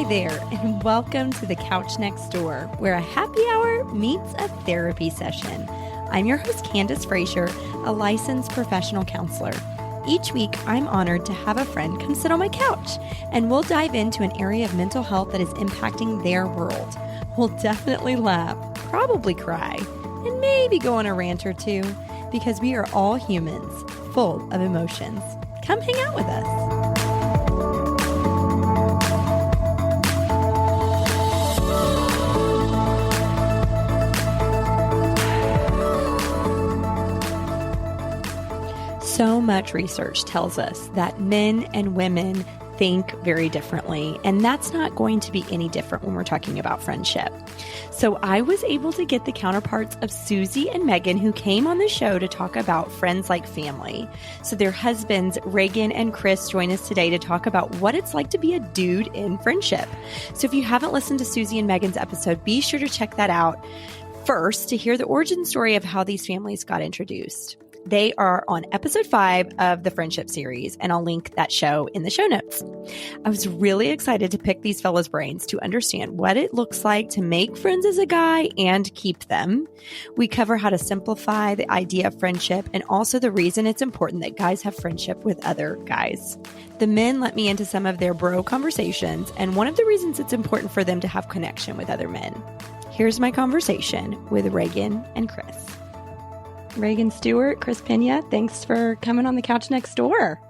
there, and welcome to the Couch Next Door, where a happy hour meets a therapy session. I'm your host, Candace Frazier, a licensed professional counselor. Each week, I'm honored to have a friend come sit on my couch, and we'll dive into an area of mental health that is impacting their world. We'll definitely laugh, probably cry, and maybe go on a rant or two, because we are all humans, full of emotions. Come hang out with us. So much research tells us that men and women think very differently, and that's not going to be any different when we're talking about friendship. So I was able to get the counterparts of Susie and Megan, who came on the show to talk about friends like family. So their husbands, Reagan and Chris, join us today to talk about what it's like to be a dude in friendship. So if you haven't listened to Susie and Megan's episode, be sure to check that out first to hear the origin story of how these families got introduced. They are on episode 5 of the Friendship series, and I'll link that show in the show notes. I was really excited to pick these fellas' brains to understand what it looks like to make friends as a guy and keep them. We cover how to simplify the idea of friendship and also the reason it's important that guys have friendship with other guys. The men let me into some of their bro conversations, and one of the reasons it's important for them to have connection with other men. Here's my conversation with Reagan and Chris. Reagan, Stewart, Chris, Peña, thanks for coming on the Couch Next Door.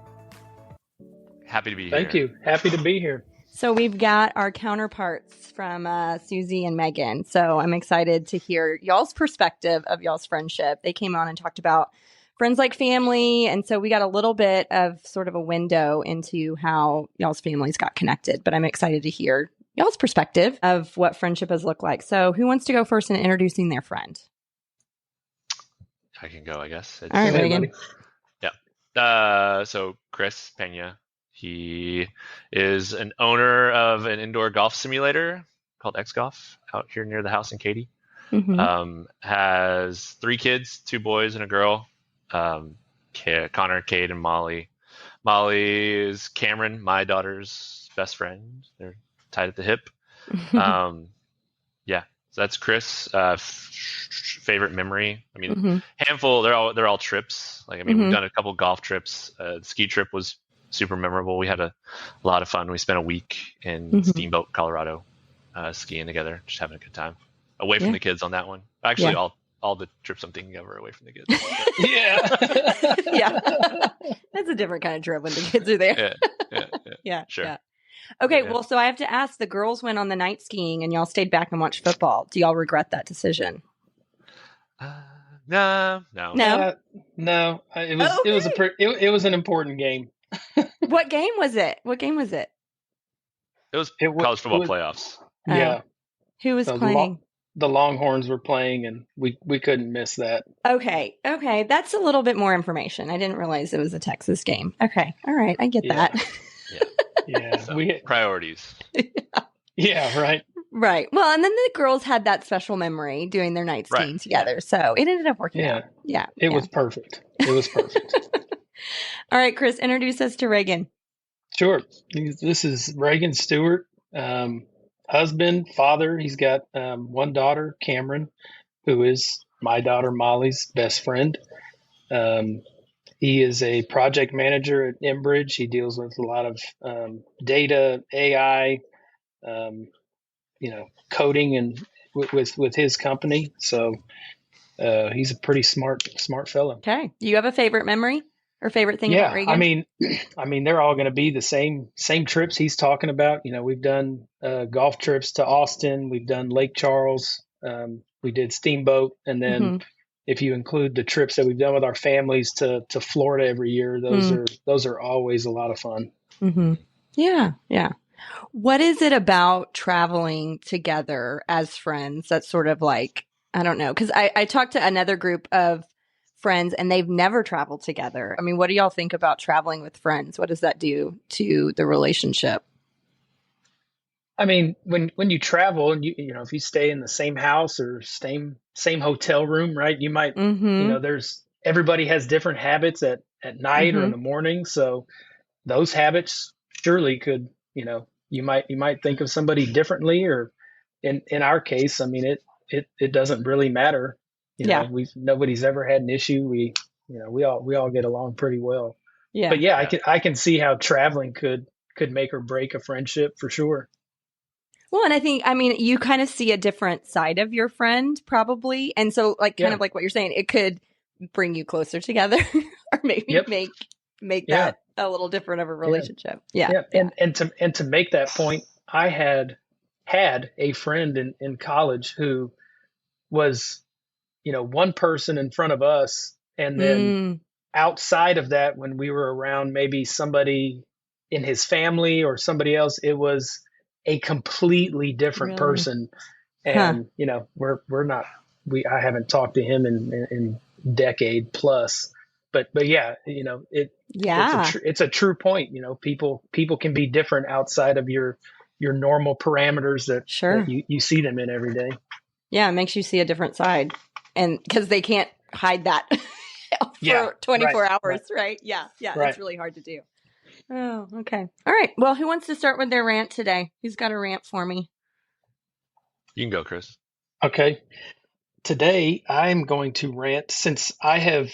Happy to be here. Thank you. Happy to be here. So we've got our counterparts from Susie and Megan. So I'm excited to hear y'all's perspective of y'all's friendship. They came on and talked about friends like family. And so we got a little bit of sort of a window into how y'all's families got connected. But I'm excited to hear y'all's perspective of what friendship has looked like. So who wants to go first in introducing their friend? I can go, I guess. All right, Reagan. Yeah. So Chris Peña, he is an owner of an indoor golf simulator called X Golf out here near the house in Katy. Mm-hmm. Has 3 kids, 2 boys and a girl. Connor, Cade, and Molly. Molly is Cameron, my daughter's best friend. They're tied at the hip. Yeah. So that's Chris. Favorite memory. I mean, handful. They're all trips. Like, I mean, we've done a couple golf trips. The ski trip was super memorable. We had a lot of fun. We spent a week in Steamboat, Colorado, skiing together, just having a good time. Away from the kids on that one. Actually, all the trips I'm thinking of are away from the kids. Yeah. That's a different kind of trip when the kids are there. Yeah. Sure. Yeah. Okay, well, so I have to ask, the girls went on the night skiing and y'all stayed back and watched football. Do y'all regret that decision? No. It was an important game. What game was it? It was college football playoffs. Yeah. Who was playing? The Longhorns were playing, and we couldn't miss that. Okay. That's a little bit more information. I didn't realize it was a Texas game. Okay. All right. I get that. Yeah. So, priorities. Yeah, right. Right. Well, and then the girls had that special memory doing their night skiing together. Yeah. So it ended up working out. Yeah. It was perfect. All right, Chris, introduce us to Reagan. Sure. This is Reagan Stewart, husband, father. He's got 1 daughter, Cameron, who is my daughter Molly's best friend. He is a project manager at Enbridge. He deals with a lot of data, AI, coding, and with his company. So he's a pretty smart fellow. Okay. Do you have a favorite memory or favorite thing about Reagan? I mean, they're all going to be the same trips he's talking about. We've done golf trips to Austin. We've done Lake Charles. We did Steamboat, and then. If you include the trips that we've done with our families to Florida every year, those are always a lot of fun. Yeah. What is it about traveling together as friends that's sort of like, I don't know, because I talked to another group of friends and they've never traveled together. I mean, what do y'all think about traveling with friends? What does that do to the relationship? I mean, when you travel and you know if you stay in the same house or same hotel room, right? You might there's everybody has different habits at night or in the morning, so those habits surely could you might think of somebody differently, or in our case, I mean, it doesn't really matter. Yeah. Nobody's ever had an issue. We all get along pretty well. Yeah. But yeah, I can see how traveling could make or break a friendship for sure. Well, and I mean, you kind of see a different side of your friend probably. And so kind Yeah. of like what you're saying, it could bring you closer together or maybe Yep. make Yeah. that a little different of a relationship. Yeah. Yeah. And to make that point, I had a friend in college who was, one person in front of us, and then Mm, outside of that, when we were around maybe somebody in his family or somebody else, it was a completely different really? person. Huh. And we're not I haven't talked to him in decade plus, but yeah, Yeah. it's a true point. People can be different outside of your normal parameters that Sure. you see them in every day. Yeah. It makes you see a different side. And because they can't hide that for Yeah, 24 right, hours, right? Yeah. Yeah. right. That's really hard to do. Oh, okay. All right. Well, who wants to start with their rant today? Who's got a rant for me? You can go, Chris. Okay. Today I'm going to rant, since I have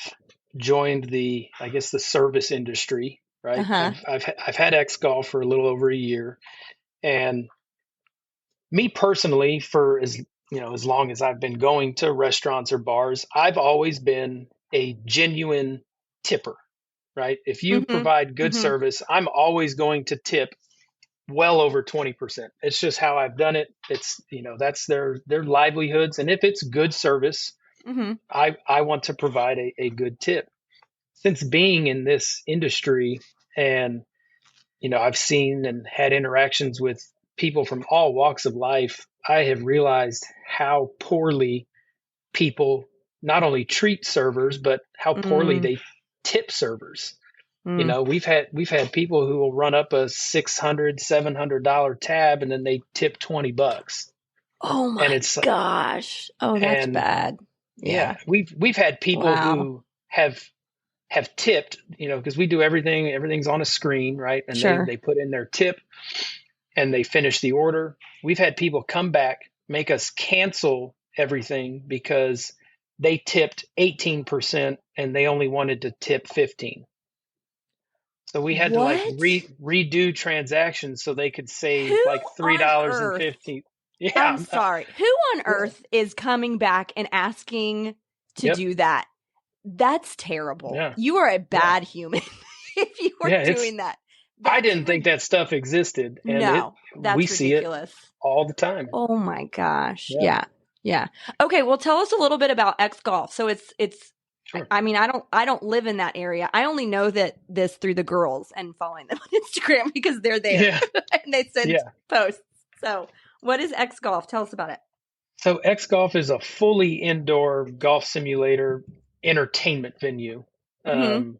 joined the service industry, right? Uh-huh. I've had X Golf for a little over a year, and me personally, for as long as I've been going to restaurants or bars, I've always been a genuine tipper, right? If you Mm-hmm. provide good Mm-hmm. service, I'm always going to tip well over 20%. It's just how I've done it. It's, that's their livelihoods. And if it's good service, Mm-hmm. I want to provide a good tip. Since being in this industry, and, I've seen and had interactions with people from all walks of life, I have realized how poorly people not only treat servers, but how poorly Mm, they tip servers. mm. We've had people who will run up a $600-$700 tab, and then they tip $20. Oh And my it's gosh. Oh, that's and bad. yeah, Yeah. we've had people Wow. who have tipped, because we do everything's on a screen, right? And Sure. they put in their tip and they finish the order. We've had people come back, make us cancel everything because they tipped 18% and they only wanted to tip 15. So we had to What? redo transactions so they could save Who like on $3.50. earth? Yeah. I'm sorry. Who on Yeah. earth is coming back and asking to Yep. do that? That's terrible. Yeah. You are a Yeah. bad human if you are Yeah. doing that. I That's didn't think that stuff existed, and No, we that's see it ridiculous. all the time. Oh my gosh. Yeah. Yeah. Yeah. Okay, well tell us a little bit about X Golf. So it's Sure. I mean, I don't live in that area. I only know that this through the girls and following them on Instagram because they're there Yeah. and they send Yeah. posts. So what is X Golf? Tell us about it. So X Golf is a fully indoor golf simulator entertainment venue. Mhm.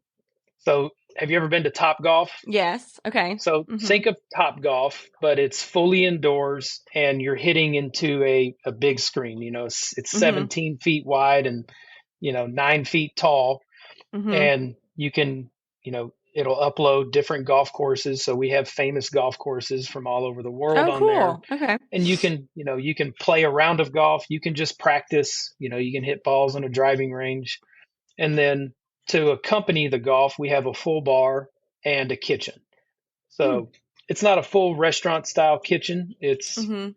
So have you ever been to Top Golf? Yes. Okay. So Mhm. think of Top Golf, but it's fully indoors, and you're hitting into a big screen. It's Mhm. 17 feet wide and 9 feet tall, Mhm. and you can it'll upload different golf courses. So we have famous golf courses from all over the world Oh, on there, cool. Okay. and you can play a round of golf. You can just practice. You can hit balls on a driving range, and then to accompany the golf, we have a full bar and a kitchen. So it's not a full restaurant style kitchen. Mhm.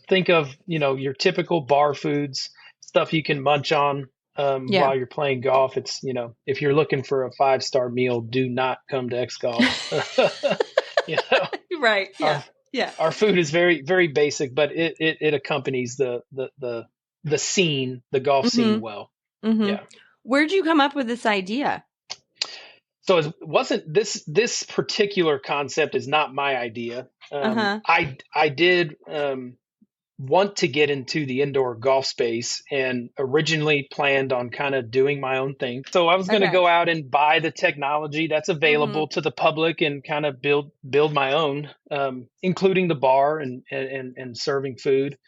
Think of your typical bar foods, stuff you can munch on Yeah. while you're playing golf. It's if you're looking for a 5-star meal, do not come to X Golf. Right. Yeah. Yeah. Our food is very, very basic, but it accompanies the scene, the golf scene Mhm. well. Mhm. Yeah. Where'd you come up with this idea? So it wasn't this particular concept is not my idea. Uh-huh. I did want to get into the indoor golf space, and originally planned on kind of doing my own thing. So I was going to Okay. go out and buy the technology that's available Mhm. to the public and kind of build my own, including the bar and serving food.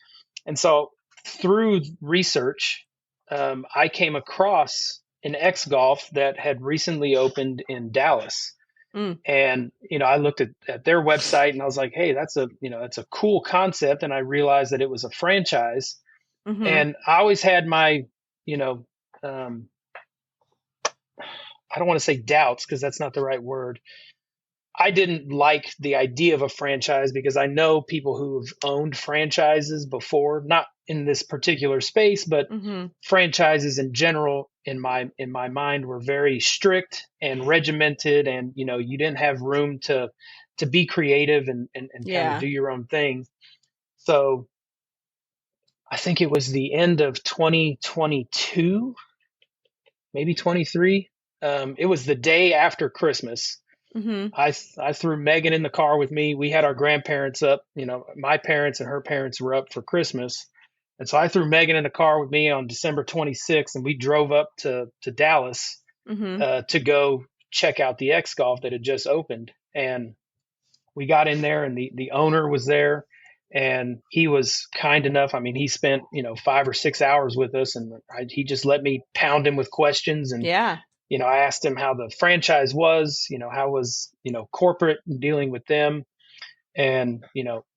And so through research, I came across an X Golf that had recently opened in Dallas. Mm. And, I looked at their website and I was like, hey, that's a cool concept. And I realized that it was a franchise. Mm-hmm. And I always had my, you know, um, I don't want to say doubts because that's not the right word. I didn't like the idea of a franchise because I know people who've owned franchises before, not in this particular space, but Mm-hmm. franchises in general in my mind were very strict and regimented, and you didn't have room to be creative and kind of Yeah. do your own thing. So I think it was the end of 2022, maybe 23. It was the day after Christmas. Mm-hmm. I threw Megan in the car with me. We had our grandparents up. My parents and her parents were up for Christmas. And so I threw Megan in the car with me on December 26th, and we drove up to Dallas Mm-hmm. to go check out the X Golf that had just opened. And we got in there, and the owner was there, and he was kind enough. I mean, he spent 5 or 6 hours with us, and he just let me pound him with questions. And Yeah. I asked him how the franchise was, how was corporate dealing with them, and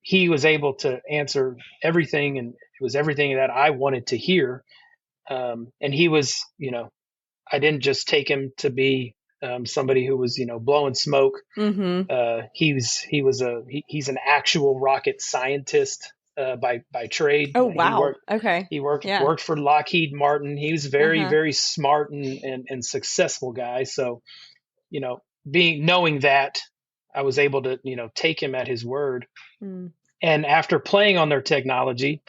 he was able to answer everything, and it was everything that I wanted to hear. And he was, I didn't just take him to be somebody who was blowing smoke. Mm-hmm. He's an actual rocket scientist by trade. Oh, He wow. worked Okay. he worked Yeah. worked for Lockheed Martin. He was very Uh-huh. very smart and successful guy. So knowing that, I was able to take him at his word. Mm. And after playing on their technology,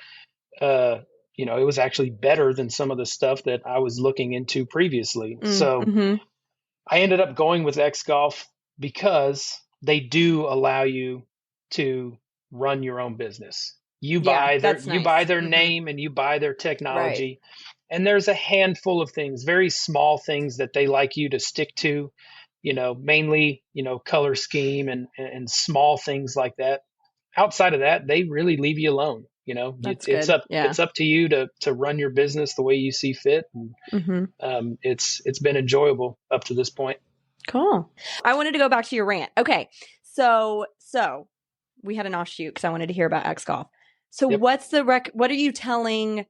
uh, it was actually better than some of the stuff that I was looking into previously. So Mm-hmm. I ended up going with X Golf because they do allow you to run your own business. You Yeah, buy that's nice. their Mm-hmm. name and you buy their Right. technology. And there's a handful of things, very small things that they like you to stick to, mainly, color scheme and small things like that. Outside of that, they really leave you alone. That's It's good. up Yeah. to you to run your business the way you see fit. And Mm-hmm. it's been enjoyable up to this point. Cool. I wanted to go back to your rant. Okay. So we had an offshoot because I wanted to hear about X Golf. So Yep. what are you telling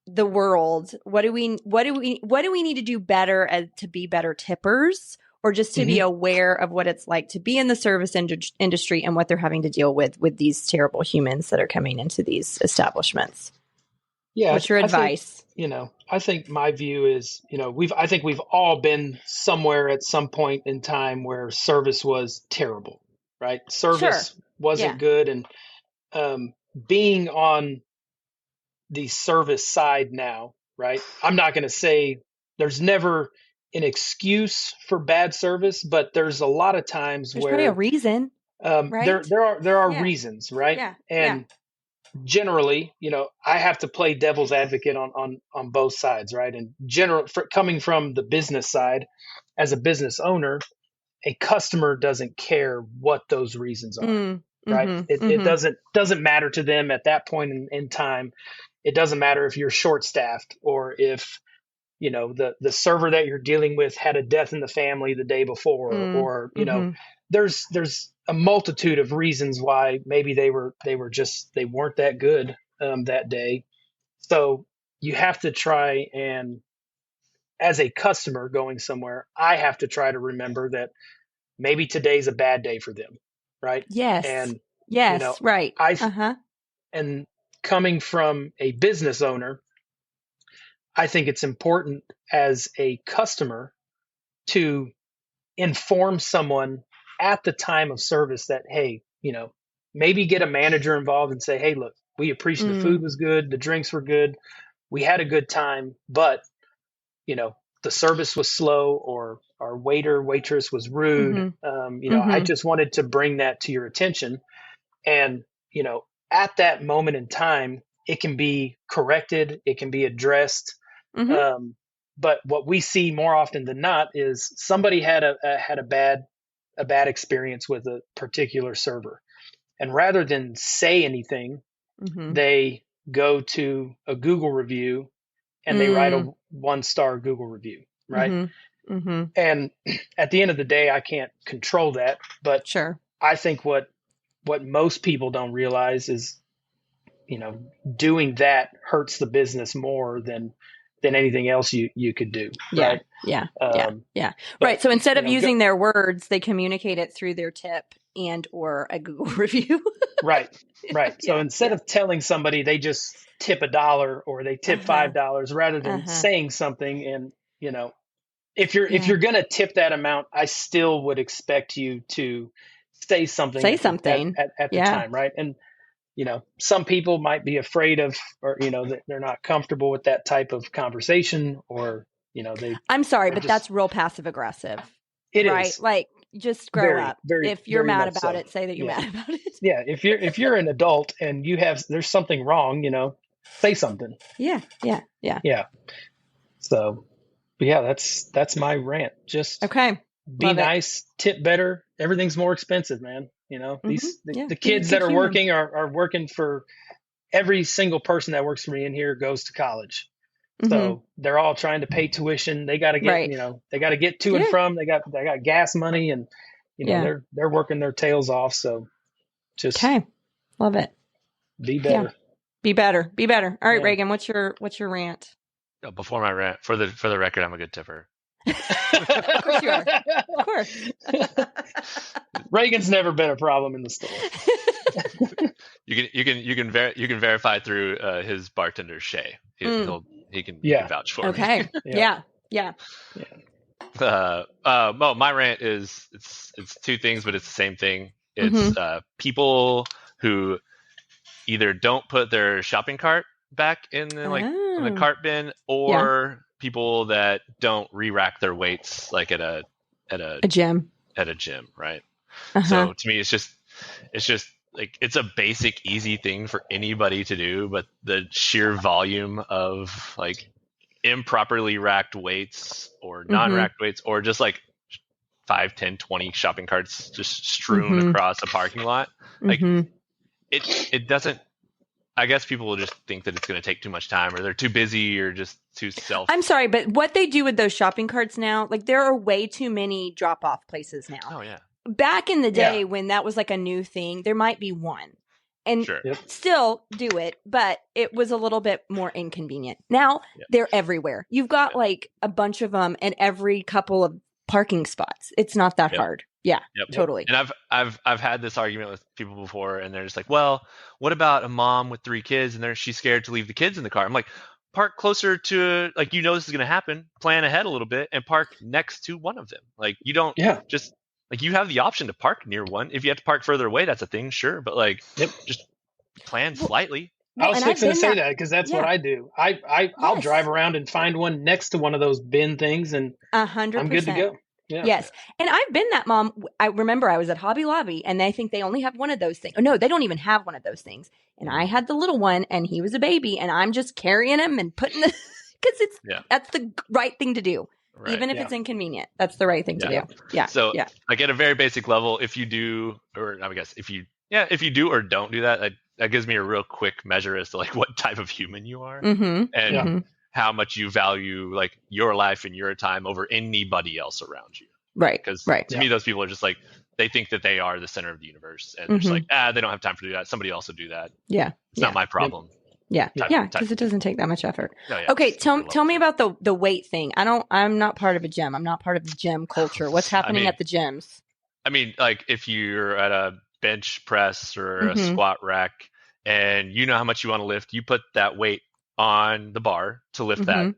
the world? What do we need to do better to be better tippers, or just to be Mm-hmm. aware of what it's like to be in the service industry and what they're having to deal with these terrible humans that are coming into these establishments? Yeah, What's your I think, advice? I think my view is, I think we've all been somewhere at some point in time where service was terrible, right? Sure. Service wasn't Yeah. good. And being on the service side now, right? I'm not going to say there's never an excuse for bad service, but there's a lot of times There's probably a where reason, right? there are Yeah. reasons, right? Yeah. Yeah. And generally, I have to play devil's advocate on both sides, right? And coming from the business side, as a business owner, a customer doesn't care what those reasons are, Mm, right? mm-hmm, It mm-hmm. doesn't matter to them at that point in time. It doesn't matter if you're short staffed or if the server that you're dealing with had a death in the family the day before, Mm, or mm-hmm. there's a multitude of reasons why maybe they weren't that good that day. So you have to try, and as a customer going somewhere, I have to try to remember that maybe today's a bad day for them, right? Yes. And Yes. Right. I Uh-huh. and coming from a business owner, I think it's important as a customer to inform someone at the time of service that, hey, maybe get a manager involved and say, hey, look, we appreciate the Mm, food was good, the drinks were good, we had a good time, but the service was slow, or our waitress was rude. mm-hmm. I Mm-hmm. just wanted to bring that to your attention. And at that moment in time, it can be corrected, it can be addressed. Mm-hmm. But what we see more often than not is somebody had a bad experience with a particular server, and rather than say anything, Mm-hmm. they go to a Google review and they write a Mm, 1-star Google review, right? mm-hmm. And at the end of the day, I can't control that. But Sure. I think what most people don't realize is, doing that hurts the business more than anything else you could do. Yeah. Right. Yeah. But, Right. So instead of using their words, they communicate it through their tip and or a Google review. Right. So instead of telling somebody, they just tip $1 or they tip $5 rather than saying something. And, if you're going to tip that amount, I still would expect you to say something at the time. Right. And, some people might be afraid of, or, they're not comfortable with that type of conversation, or, I'm sorry, but that's real passive aggressive. It right? is. Like, just grow up. If you're mad about it, say that you're mad about it. Yeah. If you're an adult and there's something wrong, say something. Yeah. So, but yeah, that's my rant. Just be nice, tip better. Everything's more expensive, man. The kids that are working are working for, every single person that works for me in here goes to college. So they're all trying to pay tuition. They got to get, they got to get to and from. They got gas money, and they're working their tails off. So just love it. Be better. Yeah. Be better. All right, Reagan, what's your rant? Before my rant, for the record, I'm a good tipper. Of course you are. Of course. Reagan's never been a problem in the store. You can verify through his bartender Shay. He can vouch for me. Okay. Yeah. Well, my rant is it's two things, but it's the same thing. It's people who either don't put their shopping cart back in the cart bin, or people that don't re-rack their weights like at a gym. Right? So to me, it's just like, it's a basic, easy thing for anybody to do, but the sheer volume of like improperly racked weights or non-racked weights, or just like 5, 10, 20 shopping carts just strewn across a parking lot, like it doesn't. I guess people will just think that it's going to take too much time, or they're too busy, or just too I'm sorry, but what they do with those shopping carts now, like, there are way too many drop-off places now. Oh, yeah. Back in the day when that was like a new thing, there might be one. And still do it, but it was a little bit more inconvenient. Now they're everywhere. You've got like a bunch of them in every couple of parking spots. It's not that hard. Yeah, totally. And I've had this argument with people before, and they're just like, well, what about a mom with 3 kids and she's scared to leave the kids in the car? I'm like, park closer to, like, this is going to happen. Plan ahead a little bit and park next to one of them. Like, you don't just, like, you have the option to park near one. If you have to park further away, that's a thing, sure. But like, just plan slightly. I was fixing to say that because that's what I do. I'll drive around and find one next to one of those bin things, and 100%. I'm good to go. Yeah. Yes. And I've been that mom. I remember I was at Hobby Lobby, and I think they only have one of those things. Oh, no, they don't even have one of those things. And I had the little one, and he was a baby, and I'm just carrying him and putting the, because that's the right thing to do. Right. Even if it's inconvenient, that's the right thing to do. Yeah. So like, at a very basic level, if you do, or I guess if you do or don't do that, that gives me a real quick measure as to like what type of human you are, and how much you value like your life and your time over anybody else around you. Right. Because to me, those people are just like, they think that they are the center of the universe, and they're just like, they don't have time to do that. Somebody else will do that. Yeah. It's not my problem. Yeah. Because it doesn't take that much effort. Yeah. Okay. Tell me about the weight thing. I'm not part of a gym. I'm not part of the gym culture. What's happening at the gyms? I mean, like, if you're at a bench press or a squat rack, and you know how much you want to lift, you put that weight on the bar to lift that.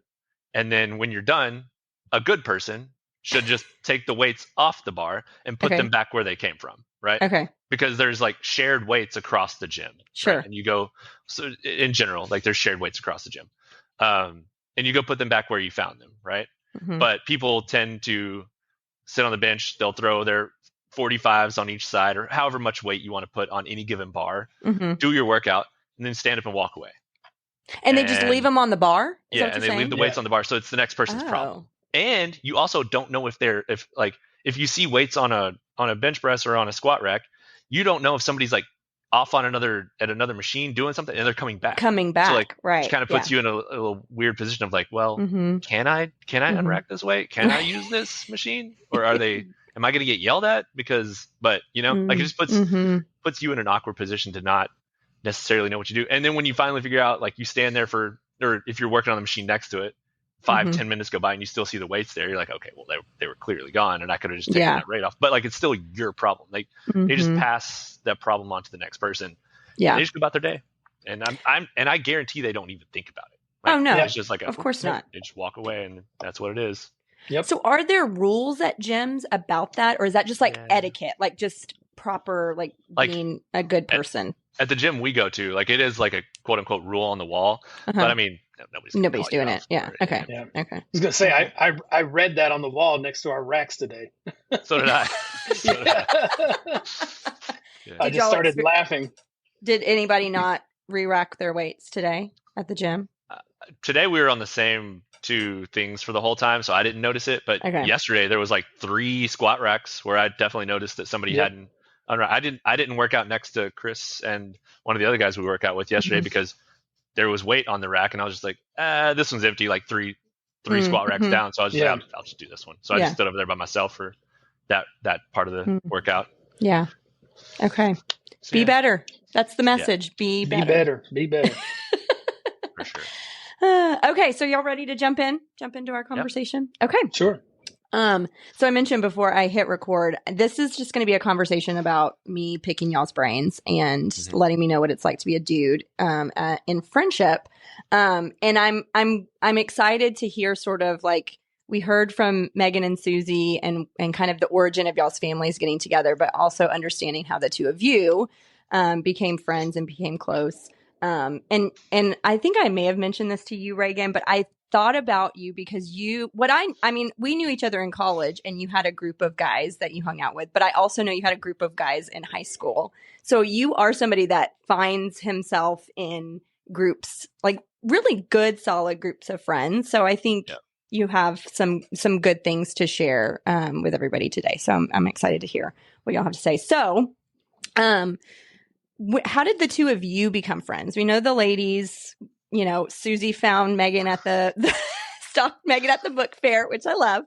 And then when you're done, a good person should just take the weights off the bar and put them back where they came from. Right. Okay. Because there's like shared weights across the gym. Sure. Right? And you go, so in general, like, there's shared weights across the gym. And you go put them back where you found them. Right. But people tend to sit on the bench. They'll throw their 45s on each side, or however much weight you want to put on any given bar, do your workout, and then stand up and walk away. And they just leave them on the bar? And they leave the weights on the bar, so it's the next person's problem. And you also don't know if you see weights on a bench press or on a squat rack, you don't know if somebody's like off on another machine doing something, and they're coming back. So like, right. it kind of puts you in a little weird position of like, well, can I unrack this way? Can I use this machine, or am I going to get yelled at because? But like it just puts you in an awkward position to not necessarily know what you do. And then when you finally figure out, like you stand there or if you're working on the machine next to it, 5-10 minutes go by and you still see the weights there, you're like, okay, well they were clearly gone and I could have just taken that rate off. But like it's still your problem. Like they just pass that problem on to the next person. Yeah. They just go about their day. And I guarantee they don't even think about it. Like, oh no. It's just like of course not. They just walk away and that's what it is. Yep. So are there rules at gyms about that, or is that just like etiquette, like just proper like being a good person? At the gym we go to, like it is like a quote unquote rule on the wall. But I mean nobody's doing it. Yeah. Okay. Yeah. Okay. I was gonna say I read that on the wall next to our racks today. So did I. I just started laughing. Did anybody not re-rack their weights today at the gym? Today we were on the same two things for the whole time, so I didn't notice it. But yesterday there was like 3 squat racks where I definitely noticed that somebody hadn't. I didn't work out next to Chris and one of the other guys we work out with yesterday because there was weight on the rack, and I was just like, this one's empty, like three squat racks down. So I was just like, I'll just do this one. So I just stood over there by myself for that part of the workout. Yeah. Okay. So, be better. That's the message. Yeah. Be better. Be better. For sure. Okay. So y'all ready to jump into our conversation? Yep. Okay. Sure. So I mentioned before I hit record, this is just going to be a conversation about me picking y'all's brains and letting me know what it's like to be a dude, in friendship. And I'm excited to hear sort of like, we heard from Megan and Susie and kind of the origin of y'all's families getting together, but also understanding how the two of you, became friends and became close. And I think I may have mentioned this to you, Reagan, but I thought about you because we knew each other in college and you had a group of guys that you hung out with, but I also know you had a group of guys in high school. So you are somebody that finds himself in groups, like really good, solid groups of friends. So I think you have some good things to share, with everybody today. So I'm excited to hear what y'all have to say. So, how did the two of you become friends? We know the ladies, Susie found Megan at stopped Megan at the book fair, which I love.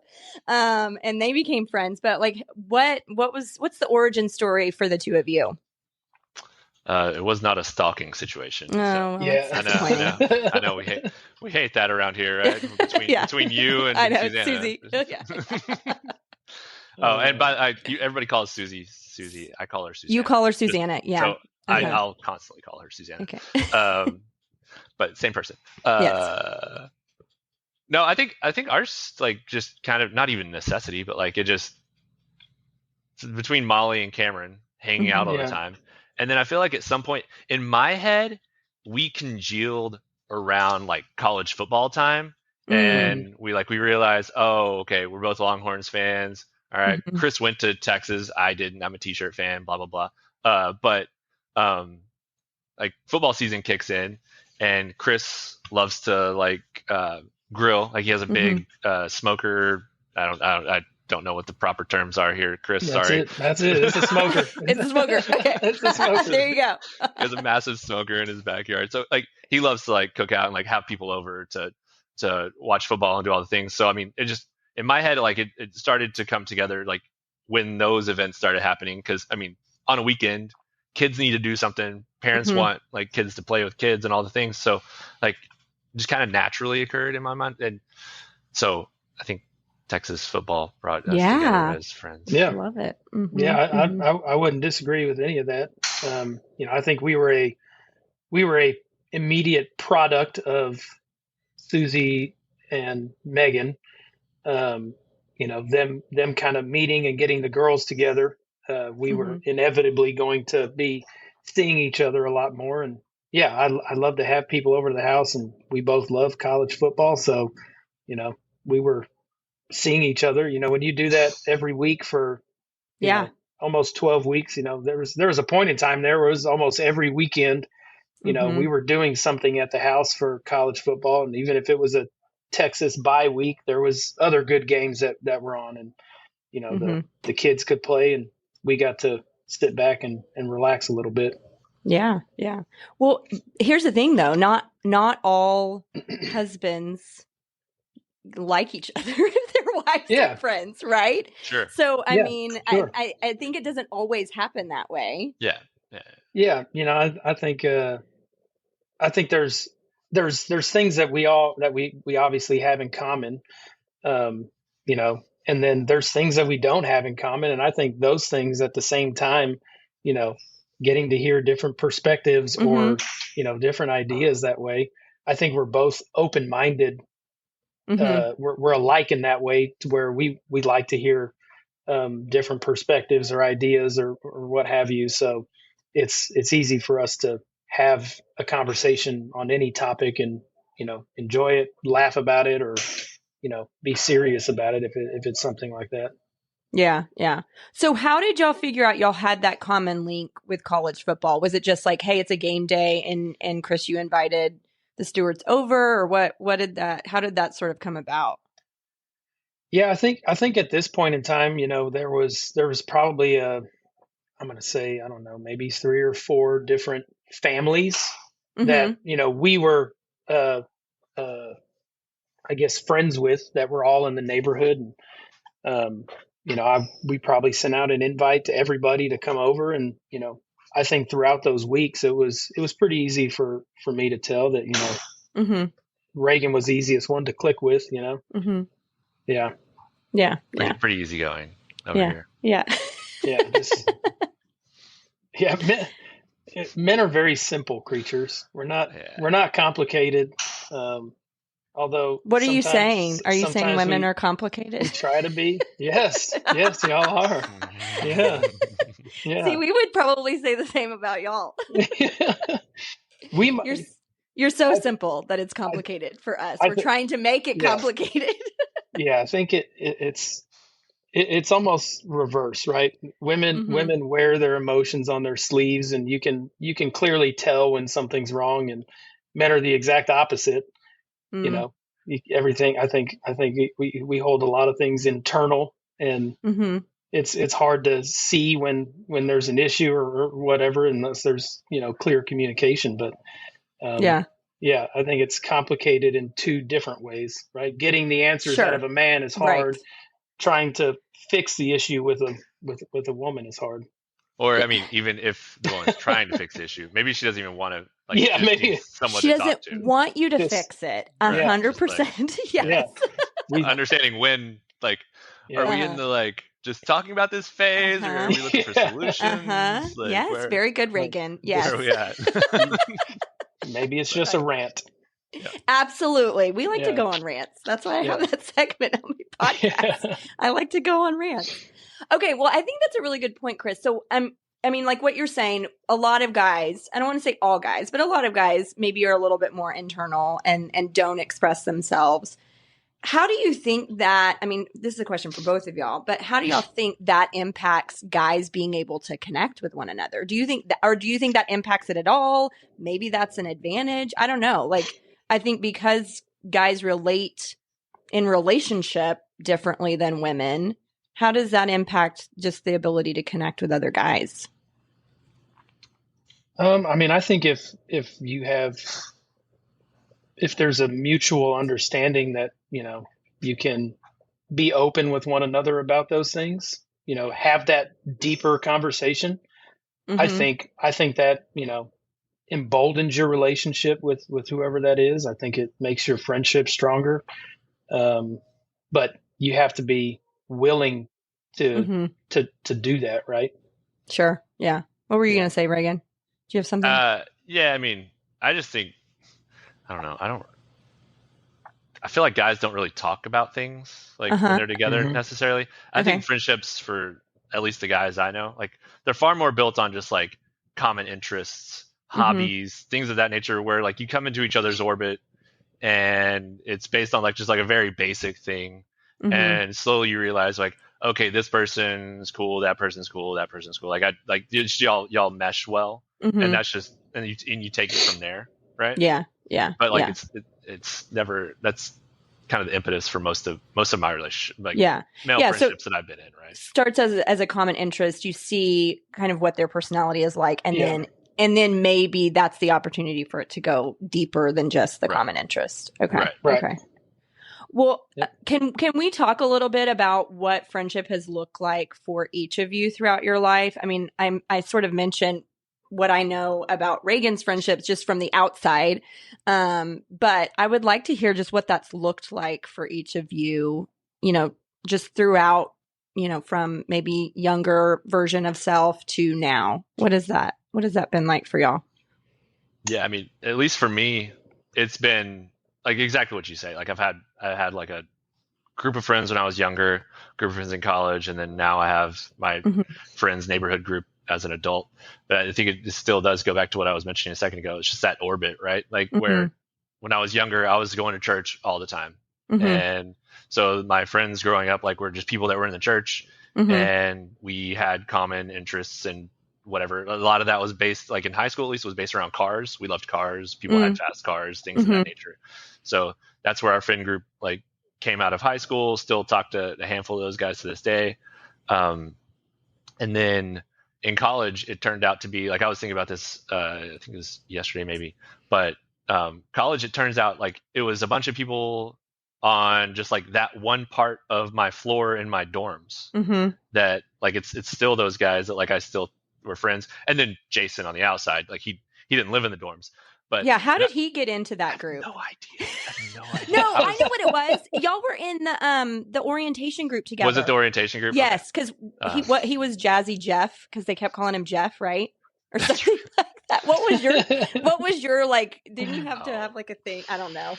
And they became friends, but like, what's the origin story for the two of you? It was not a stalking situation. Oh, well, I know. We hate that around here, right? Between you and Susie. Oh, and everybody calls Susie. I call her Susanna. You call her Susanna, yeah. So I'll constantly call her Susanna. Okay. But same person. Yes. No, I think ours like just kind of not even necessity, but like it just between Molly and Cameron hanging out all the time. And then I feel like at some point in my head, we congealed around like college football time. And we realized, oh, okay, we're both Longhorns fans. All right. Chris went to Texas. I didn't. I'm a t-shirt fan, blah, blah, blah. But like football season kicks in and Chris loves to grill. Like he has a big smoker. I don't know what the proper terms are here, Chris. Sorry. That's it. It's a smoker. It's a smoker. Okay. It's a smoker. There you go. He has a massive smoker in his backyard. So like he loves to like cook out and like have people over to watch football and do all the things. So I mean, it just in my head, like it started to come together like when those events started happening. Cause I mean, on a weekend, kids need to do something. Parents want like kids to play with kids and all the things. So like just kind of naturally occurred in my mind. And so I think Texas football brought us together as friends. Yeah. I love it. Yeah. I wouldn't disagree with any of that. I think we were a immediate product of Susie and Megan, them kind of meeting and getting the girls together. We were inevitably going to be seeing each other a lot more. And yeah, I love to have people over to the house, and we both love college football. So, we were seeing each other, when you do that every week for, almost 12 weeks, there was a point in time there where it was almost every weekend, we were doing something at the house for college football. And even if it was a Texas bye week, there was other good games that were on, and, the kids could play and we got to sit back and relax a little bit. Yeah. Yeah. Well, here's the thing though, not all husbands like each other if their wives are friends, right? Sure. So, I mean, sure. I think it doesn't always happen that way. Yeah. Yeah. I think there's things that we obviously have in common, um, and then there's things that we don't have in common. And I think those things at the same time, you know, getting to hear different perspectives or, different ideas that way. I think we're both open-minded. We're alike in that way to where we like to hear different perspectives or ideas or what have you. So it's easy for us to have a conversation on any topic and enjoy it, laugh about it, or be serious about it if it's something like that. Yeah, yeah. So how did y'all figure out y'all had that common link with college football? Was it just like, hey, it's a game day and Chris, you invited the Stewarts over, or how did that sort of come about? Yeah, I think at this point in time, there was probably I'm going to say, I don't know, maybe 3 or 4 different families that, we were, I guess, friends with, that were all in the neighborhood. And, we probably sent out an invite to everybody to come over. And, I think throughout those weeks, it was pretty easy for me to tell that, Reagan was the easiest one to click with, Yeah. Yeah. Pretty easygoing over here. Yeah. Yeah. Men are very simple creatures. We're not complicated. Although, what are you saying? Are you saying women are complicated? We try to be. Yes, y'all are. Yeah. See, we would probably say the same about y'all. You're so simple that it's complicated for us. We're trying to make it complicated. Yeah, I think it's almost reverse, right? Women wear their emotions on their sleeves, and you can clearly tell when something's wrong, and men are the exact opposite. Everything. I think we hold a lot of things internal, and it's hard to see when there's an issue or whatever, unless there's clear communication. But I think it's complicated in 2 different ways, right? Getting the answers out of a man is hard. Right. Trying to fix the issue with a woman is hard. Or, I mean, even if the woman's trying to fix the issue, maybe she doesn't even want to. Maybe she doesn't want you to fix it. 100%. Yes. Understanding when, are we in the just talking about this phase, or are we looking for solutions? Yes, very good, Reagan. Yes. Where are we at? Maybe it's just a rant. Yeah. Absolutely. We like to go on rants. That's why I have that segment on my podcast. Yeah. I like to go on rants. Okay. Well, I think that's a really good point, Chris. So, I mean, like what you're saying, a lot of guys, I don't want to say all guys, but a lot of guys maybe are a little bit more internal and don't express themselves. How do you think that, I mean, this is a question for both of y'all, but how do y'all think that impacts guys being able to connect with one another? Do you think that impacts it at all? Maybe that's an advantage. I don't know. I think because guys relate in relationship differently than women, how does that impact just the ability to connect with other guys? I mean, I think if there's a mutual understanding that, you can be open with one another about those things, have that deeper conversation. I think that, emboldens your relationship with whoever that is. I think it makes your friendship stronger. But you have to be willing to do that, right? Sure. Yeah. What were you going to say, Reagan? Do you have something? Yeah. I mean, I just think, I don't know. I feel like guys don't really talk about things when they're together necessarily. I think friendships, for at least the guys I know, they're far more built on just common interests, hobbies, things of that nature, where you come into each other's orbit and it's based on just a very basic thing. And slowly you realize okay, this person's cool, that person's cool, that person's cool. Y'all mesh well, and that's just, and you take it from there, right? Yeah. But it's never, that's kind of the impetus for most of my relationship, male friendships that I've been in, right? Starts as a common interest. You see kind of what their personality is like, and then And then maybe that's the opportunity for it to go deeper than just the common interest. Okay. Right. Okay. Well, can we talk a little bit about what friendship has looked like for each of you throughout your life? I mean, I sort of mentioned what I know about Reagan's friendships just from the outside. But I would like to hear just what that's looked like for each of you, just throughout, from maybe younger version of self to now. What has that been like for y'all? Yeah, I mean, at least for me, it's been like exactly what you say. Like I had like a group of friends when I was younger, group of friends in college, and then now I have my friends neighborhood group as an adult. But I think it still does go back to what I was mentioning a second ago. It's just that orbit, right? Like where when I was younger, I was going to church all the time. And so my friends growing up, like, were just people that were in the church, and we had common interests and whatever. A lot of that was based, like in high school at least, was based around cars. We loved cars. People had fast cars, things of that nature. So that's where our friend group like came out of high school. Still talk to a handful of those guys to this day. And then in college, it turned out to be like, I was thinking about this, I think it was yesterday maybe, but college, it turns out like it was a bunch of people on just like that one part of my floor in my dorms that like it's still those guys that like I still were friends. And then Jason on the outside, like he didn't live in the dorms. But yeah, how did he get into that group? No idea. I have no idea. No, I know what it was. Y'all were in the orientation group together. Was it the orientation group? Yes, because he was Jazzy Jeff because they kept calling him Jeff, right? Or something like that. What was your like? Didn't you have to have like a thing? I don't know.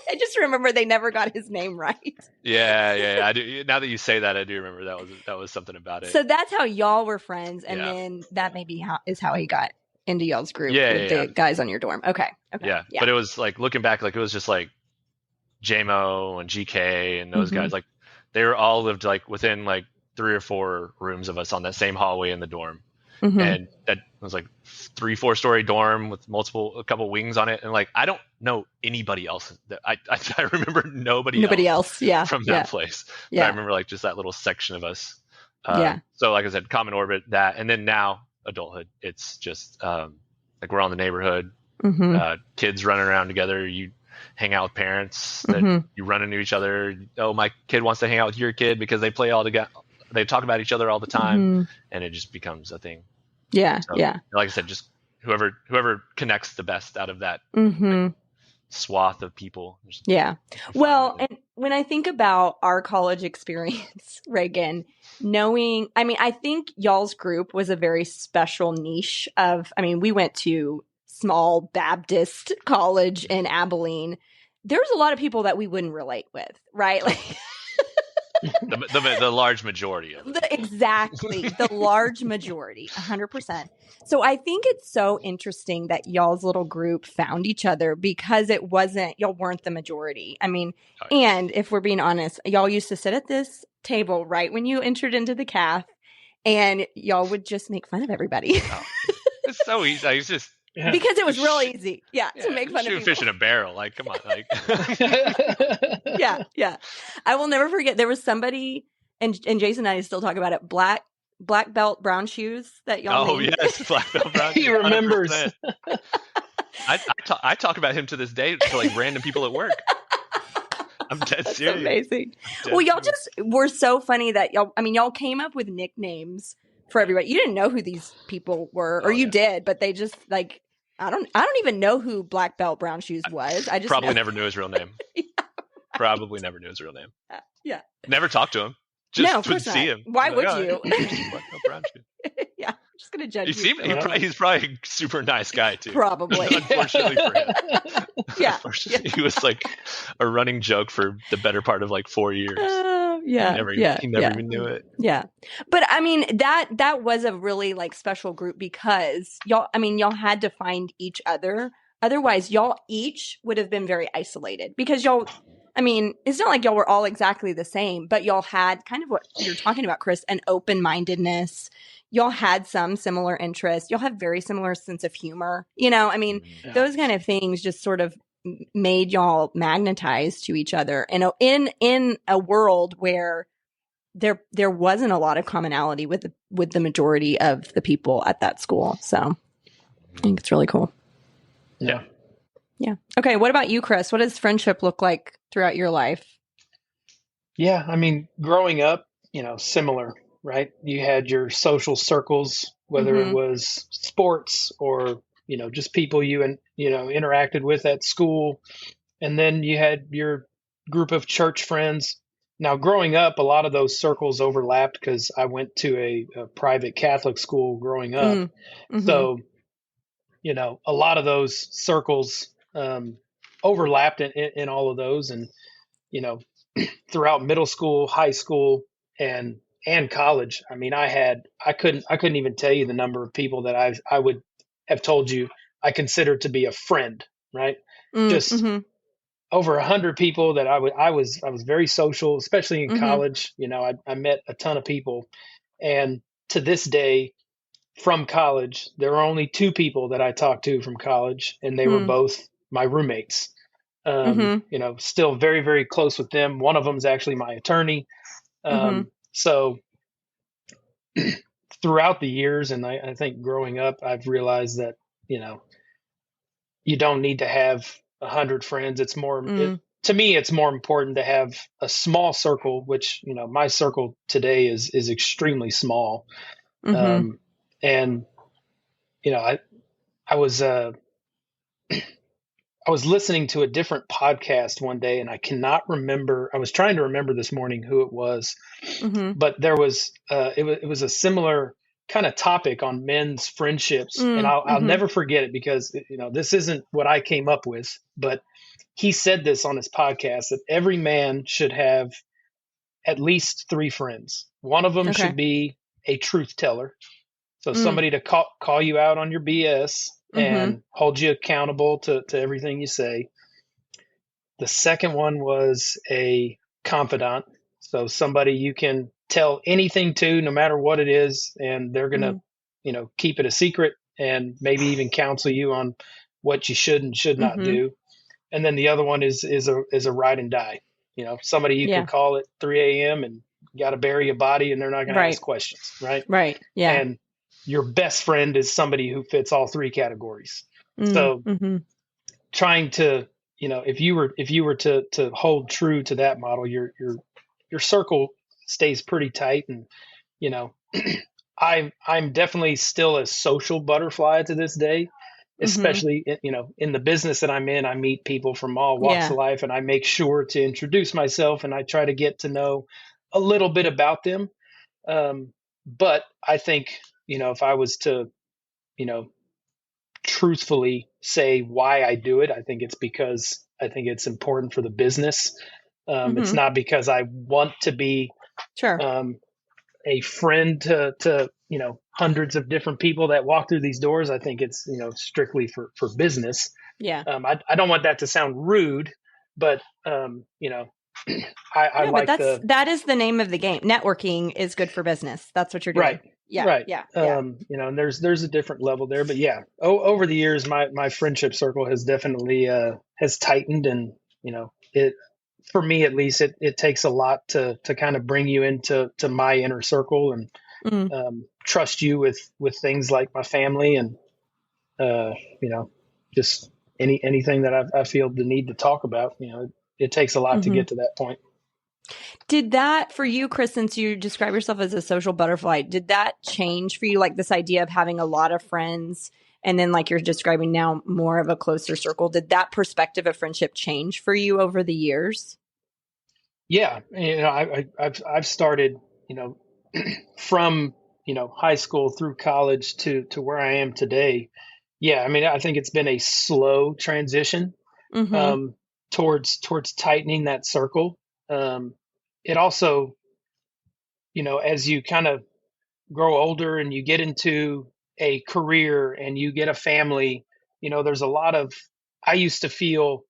I just remember they never got his name right. Yeah. I do. Now that you say that, I do remember that was something about it. So that's how y'all were friends, and then that maybe how he got into y'all's group with the guys on your dorm. Okay. Yeah. But it was like looking back, like it was just like JMO and GK and those guys, like they were all lived like within like 3 or 4 rooms of us on that same hallway in the dorm. And that was like 3-4 story dorm with a couple wings on it. And like, I don't know anybody else that I remember nobody else from that place. But I remember like just that little section of us. So like I said, common orbit, that, and then now adulthood, it's just like we're on the neighborhood, kids running around together. You hang out with parents that you run into each other. Oh, my kid wants to hang out with your kid because they play all together. They talk about each other all the time, and it just becomes a thing. Yeah. Like I said, just whoever connects the best out of that like, swath of people. Yeah. Well, and when I think about our college experience, Reagan, I think y'all's group was a very special niche we went to small Baptist college in Abilene. There's a lot of people that we wouldn't relate with, right? Like the large majority of it. Exactly. The large majority, 100%. So I think it's so interesting that y'all's little group found each other because y'all weren't the majority. And if we're being honest, y'all used to sit at this table right when you entered into the caf and y'all would just make fun of everybody. It's so easy. I was just because it was real easy, to make fun of people. Fish in a barrel, like come on, like. Yeah. I will never forget. There was somebody, and Jason and I still talk about it. Black belt, brown shoes that y'all. Oh named. Yes, black belt, brown. He remembers. I talk about him to this day to like random people at work. I'm dead serious. That's amazing. Well, y'all just were so funny that y'all came up with nicknames for everybody. You didn't know who these people were, or you did, but they just like I don't even know who Black Belt Brown Shoes was. I just probably never knew his real name. Probably never knew his real name. Yeah. Never talked to him. Just would see him. Why would you? Brown shoe. Yeah, I'm just gonna judge you. He's probably a super nice guy too. Probably. Unfortunately for him. Yeah. He was like a running joke for the better part of like 4 years. He never even knew it. Yeah. But that was a really like special group because y'all had to find each other. Otherwise, y'all each would have been very isolated because y'all, it's not like y'all were all exactly the same, but y'all had kind of what you're talking about, Chris, an open-mindedness. Y'all had some similar interests. Y'all have very similar sense of humor. Those kind of things just sort of made y'all magnetized to each other. And in a world where there wasn't a lot of commonality with the majority of the people at that school. So I think it's really cool. Yeah. Yeah. Okay. What about you, Chris? What does friendship look like throughout your life? Yeah. I mean, growing up, similar, right? You had your social circles, whether it was sports or, just people interacted with at school. And then you had your group of church friends. Now, growing up, a lot of those circles overlapped because I went to a private Catholic school growing up. So, a lot of those circles overlapped in all of those. And, throughout middle school, high school, and college, I mean, I couldn't even tell you the number of people that I would have told you I consider to be a friend, right? Just over 100 people that I was very social, especially in college. I met a ton of people, and to this day, from college, there are only 2 people that I talked to from college, and they were both my roommates. Still very, very close with them. One of them is actually my attorney. So throughout the years, and I think growing up, I've realized that, you don't need to have 100 friends. It's more, to me, it's more important to have a small circle, which, my circle today is extremely small. And, I was, I was listening to a different podcast one day, and I cannot remember. I was trying to remember this morning who it was, but there was it was a similar kind of topic on men's friendships, and I'll never forget it because this isn't what I came up with, but he said this on his podcast that every man should have at least 3 friends. One of them should be a truth teller, so somebody to call you out on your BS and hold you accountable to everything you say. The second one was a confidant. So somebody you can tell anything to, no matter what it is, and they're going to, keep it a secret and maybe even counsel you on what you should and should not do. And then the other one is a ride and die. Somebody you can call at 3 a.m. and got to bury a body, and they're not going to ask questions, right? Right. Yeah. And your best friend is somebody who fits all 3 categories. So trying to, if you were to hold true to that model, your circle stays pretty tight. And, I'm definitely still a social butterfly to this day, especially, in the business that I'm in. I meet people from all walks of life, and I make sure to introduce myself, and I try to get to know a little bit about them. But I think, if I was to, truthfully say why I do it, I think it's because I think it's important for the business. It's not because I want to be a friend to hundreds of different people that walk through these doors. I think it's strictly for business. Yeah. I don't want that to sound rude, but I like that is the name of the game. Networking is good for business. That's what you're doing. Right. Yeah. Right. Yeah. And there's a different level there, but over the years, my friendship circle has definitely has tightened, and it, for me at least, it takes a lot to kind of bring you into my inner circle and trust you with things like my family and just anything that I feel the need to talk about. It takes a lot to get to that point. Did that for you, Chris, since you describe yourself as a social butterfly, did that change for you? Like this idea of having a lot of friends and then like you're describing now more of a closer circle. Did that perspective of friendship change for you over the years? Yeah. I've started, from, high school through college to where I am today. Yeah. I mean, I think it's been a slow transition towards tightening that circle. It also, as you kind of grow older and you get into a career and you get a family, there's a lot of, I used to feel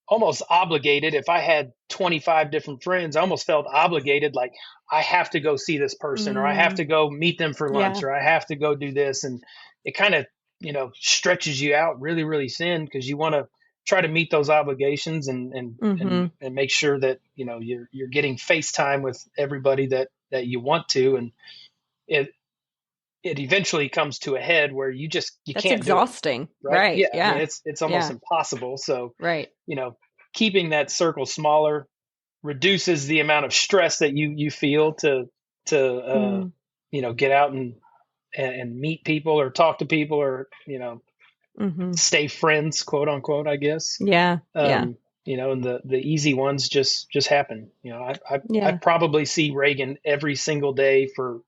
almost obligated. If I had 25 different friends, I almost felt obligated. Like I have to go see this person or I have to go meet them for lunch or I have to go do this. And it kind of, stretches you out really, really thin because you want to try to meet those obligations and make sure that, you're getting FaceTime with everybody that you want to. And it eventually comes to a head where you That's can't exhausting. do it, right? Yeah. I mean, it's almost impossible. So, right. Keeping that circle smaller reduces the amount of stress that you feel to get out and meet people or talk to people or stay friends, quote unquote, I guess. Yeah. And the easy ones just happen. I probably see Reagan every single day for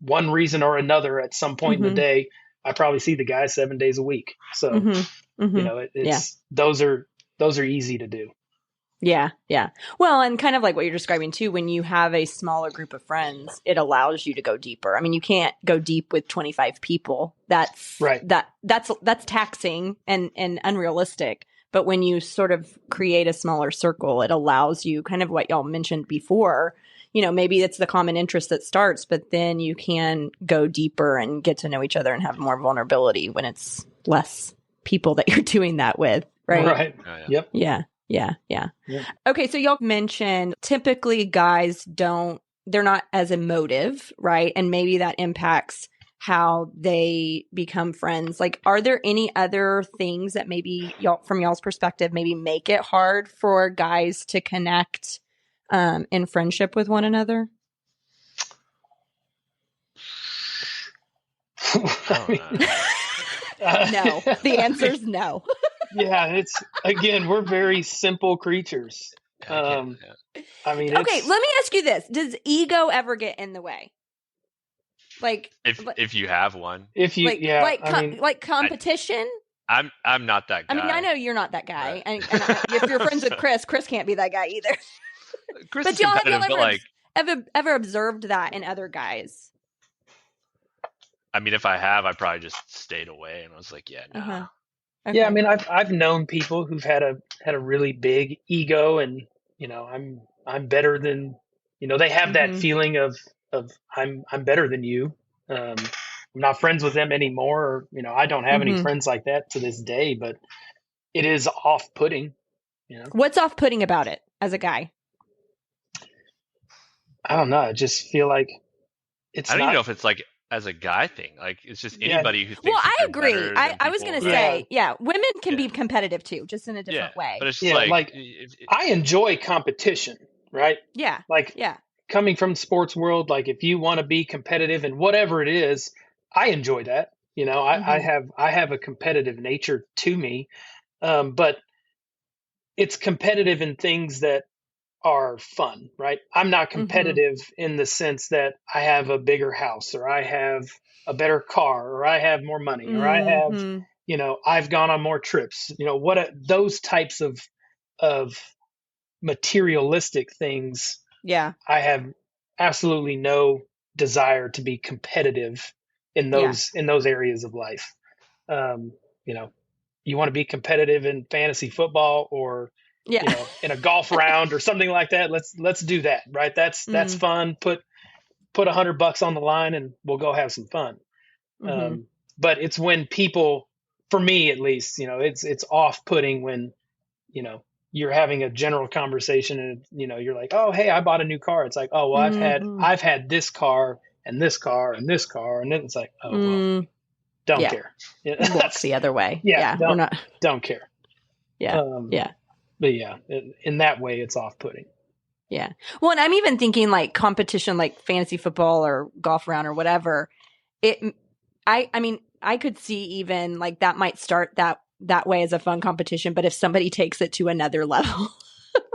one reason or another. At some point in the day, I probably see the guy 7 days a week. So those are easy to do. Yeah. Yeah. Well, and kind of like what you're describing too, when you have a smaller group of friends, it allows you to go deeper. I mean, you can't go deep with 25 people. That's right. That's taxing and unrealistic. But when you sort of create a smaller circle, it allows you kind of what y'all mentioned before, maybe it's the common interest that starts, but then you can go deeper and get to know each other and have more vulnerability when it's less people that you're doing that with. Right. Right. Oh, yeah. Yep. Yeah. Okay. So y'all mentioned typically guys they're not as emotive, right? And maybe that impacts how they become friends. Like, are there any other things that maybe from y'all's perspective, maybe make it hard for guys to connect in friendship with one another? No. The answer is no. Yeah, we're very simple creatures. I mean, okay, let me ask you this. Does ego ever get in the way? Like if you have one. If you like competition? I'm not that guy. I mean, I know you're not that guy. And if you're friends with Chris can't be that guy either. Chris is y'all ever observed that in other guys? I mean, if I have, I probably just stayed away and was like, yeah, no. Uh-huh. Okay. Yeah, I mean, I've known people who've had a really big ego, and I'm better than they have that feeling of I'm better than you. I'm not friends with them anymore. Or, I don't have any friends like that to this day, but it is off-putting. What's off-putting about it as a guy? I don't know. I just feel like it's. I don't even know if it's like as a guy thing. Like it's just anybody who thinks. Well, I agree. I was going to say, women can be competitive too, just in a different way. But it's just I enjoy competition, right? Yeah. Coming from the sports world, like if you want to be competitive in whatever it is, I enjoy that. I have a competitive nature to me, but it's competitive in things that are fun, right? I'm not competitive in the sense that I have a bigger house or I have a better car or I have more money or I have, I've gone on more trips, those types of materialistic things. Yeah. I have absolutely no desire to be competitive in those areas of life. You want to be competitive in fantasy football or in a golf round or something like that. Let's do that, right? That's fun. Put $100 on the line and we'll go have some fun. But it's when people, for me at least, it's off-putting when, you're having a general conversation and, you're like, oh, hey, I bought a new car. It's like, oh, well, I've had this car and this car and this car. And then it's like, oh, well, don't care. That's the other way. Don't care. Yeah. But in that way, it's off-putting. Yeah. Well, and I'm even thinking like competition, like fantasy football or golf round or whatever. I mean, I could see even like that might start that way as a fun competition, but if somebody takes it to another level,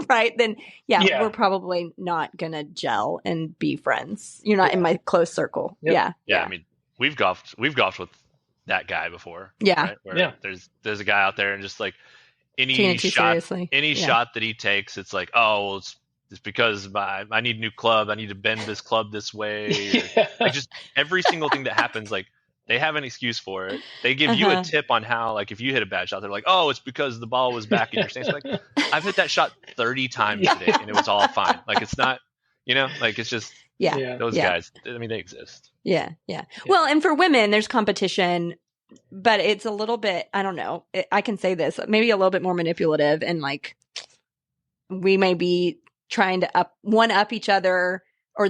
right, then we're probably not going to gel and be friends. You're not in my close circle. Yep. Yeah. I mean, we've golfed with that guy before. Yeah. Right? Where there's a guy out there and just like any shot that he takes, it's like, oh, well, it's because I need a new club. I need to bend this club this way. Like just every single thing that happens, like they have an excuse for it. They give you a tip on how, like if you hit a bad shot, they're like, oh, it's because the ball was back in your stance. Like I've hit that shot 30 times today and it was all fine. Like it's not, like it's just those guys. I mean, they exist. Yeah. Well, and for women, there's competition, but it's a little bit, I don't know. I can say this, maybe a little bit more manipulative, and like we may be trying to one up each other or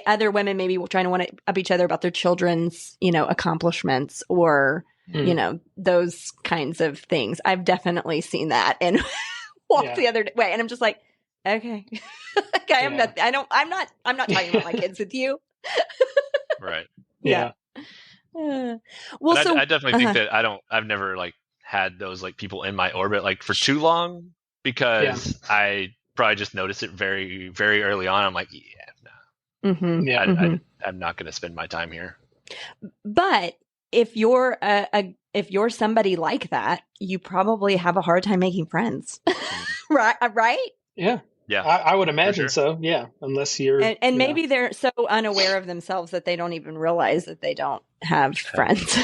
other women maybe trying to one up each other about their children's, accomplishments or, those kinds of things. I've definitely seen that and walked the other way. And I'm just like, okay, I'm not talking about my kids with you. Right. Yeah. Well, but I definitely think that I've never like had those like people in my orbit like for too long because I probably just noticed it very, very early on. I'm like, I'm not going to spend my time here. But if you're if you're somebody like that, you probably have a hard time making friends, right? Yeah. Yeah, I would imagine so. Yeah, unless you're and maybe they're so unaware of themselves that they don't even realize that they don't have friends,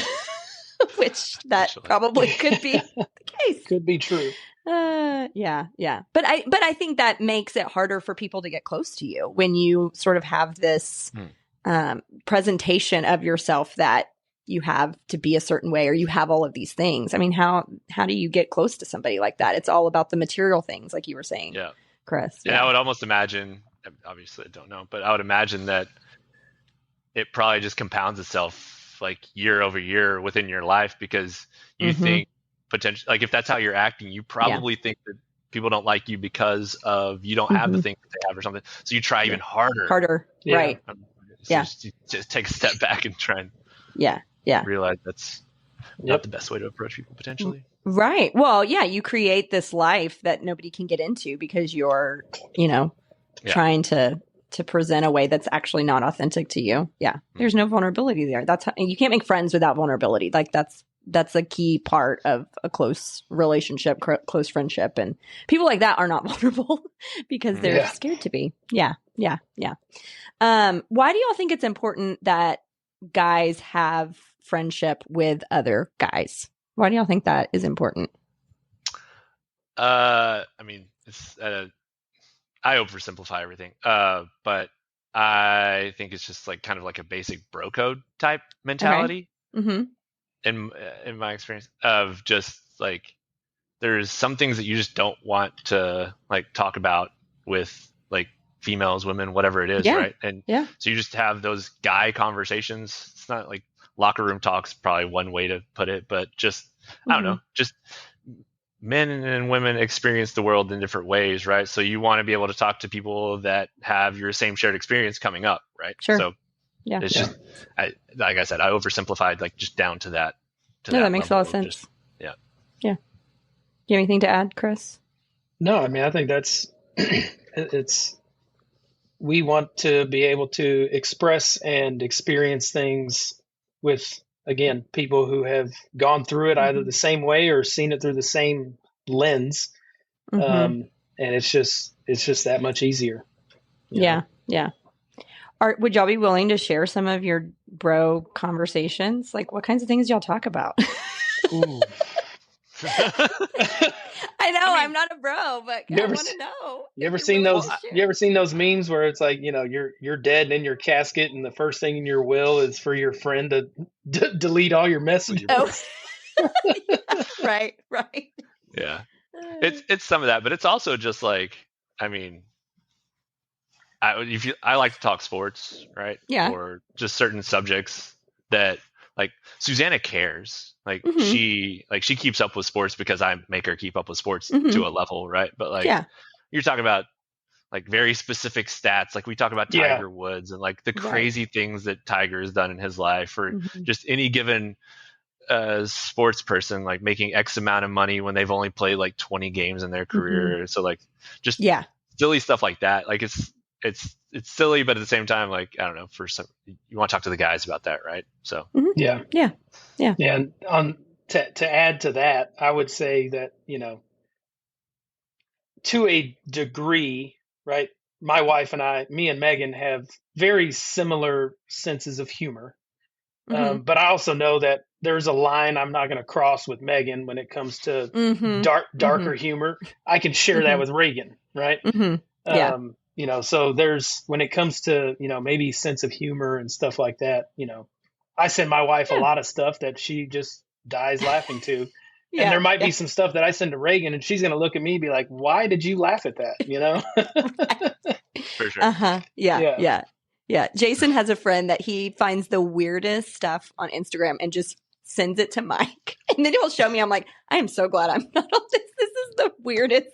which that probably could be the case. Could be true. Yeah. But I think that makes it harder for people to get close to you when you sort of have this presentation of yourself that you have to be a certain way or you have all of these things. I mean, how do you get close to somebody like that? It's all about the material things, like you were saying. Yeah. Chris. Yeah, I would almost imagine, obviously I don't know, but I would imagine that it probably just compounds itself like year over year within your life because you think potentially, like if that's how you're acting, you probably think that people don't like you because of you don't have the things that they have or something. So you try even harder. Yeah. Right. So just take a step back and try and realize that's not the best way to approach people potentially. Right. Well, yeah, you create this life that nobody can get into because you're, trying to present a way that's actually not authentic to you. Yeah. There's no vulnerability there. That's how, you can't make friends without vulnerability. Like that's a key part of a close relationship, close friendship. And people like that are not vulnerable because they're scared to be. Yeah. Why do y'all think it's important that guys have friendship with other guys? Why do y'all think that is important? I mean, it's, I oversimplify everything, but I think it's just like kind of like a basic bro code type mentality. Okay. In my experience of just like there's some things that you just don't want to like talk about with like females, women, whatever it is, right? And so you just have those guy conversations. It's not like locker room talk's probably one way to put it, but just I don't know, just men and women experience the world in different ways, right? So you want to be able to talk to people that have your same shared experience coming up, right? Sure. So it's just, like I said, I oversimplified like just down to that. That makes a lot of sense. Just, yeah. Do you have anything to add, Chris? No, I mean, I think that's we want to be able to express and experience things with, again, people who have gone through it either the same way or seen it through the same lens. And it's just that much easier. Yeah. Would y'all be willing to share some of your bro conversations? Like what kinds of things y'all talk about? I know I'm not a bro, but I want to know. You ever seen those memes where it's like, you're dead and in your casket and the first thing in your will is for your friend to delete all your messages? Right. Yeah. It's some of that, but it's also just like, I mean, I like to talk sports, right? Yeah. Or just certain subjects that like Susanna cares. Like she keeps up with sports because I make her keep up with sports to a level, right? But like you're talking about like very specific stats. Like we talk about Tiger Woods and like the crazy things that Tiger has done in his life, or just any given sports person like making X amount of money when they've only played like 20 games in their career. So like just silly stuff like that. Like it's silly, but at the same time, like, I don't know, you want to talk to the guys about that, right? So Yeah. And to add to that, I would say that, to a degree, right? My wife and me and Megan have very similar senses of humor. But I also know that there's a line I'm not going to cross with Megan when it comes to darker humor. I can share that with Reagan, right? So there's, when it comes to, maybe sense of humor and stuff like that, I send my wife a lot of stuff that she just dies laughing to. And there might be some stuff that I send to Reagan and she's going to look at me and be like, why did you laugh at that? For sure. Yeah. Yeah. Jason has a friend that he finds the weirdest stuff on Instagram and just sends it to Mike. And then he'll show me. I'm like, I am so glad I'm not on this. This is the weirdest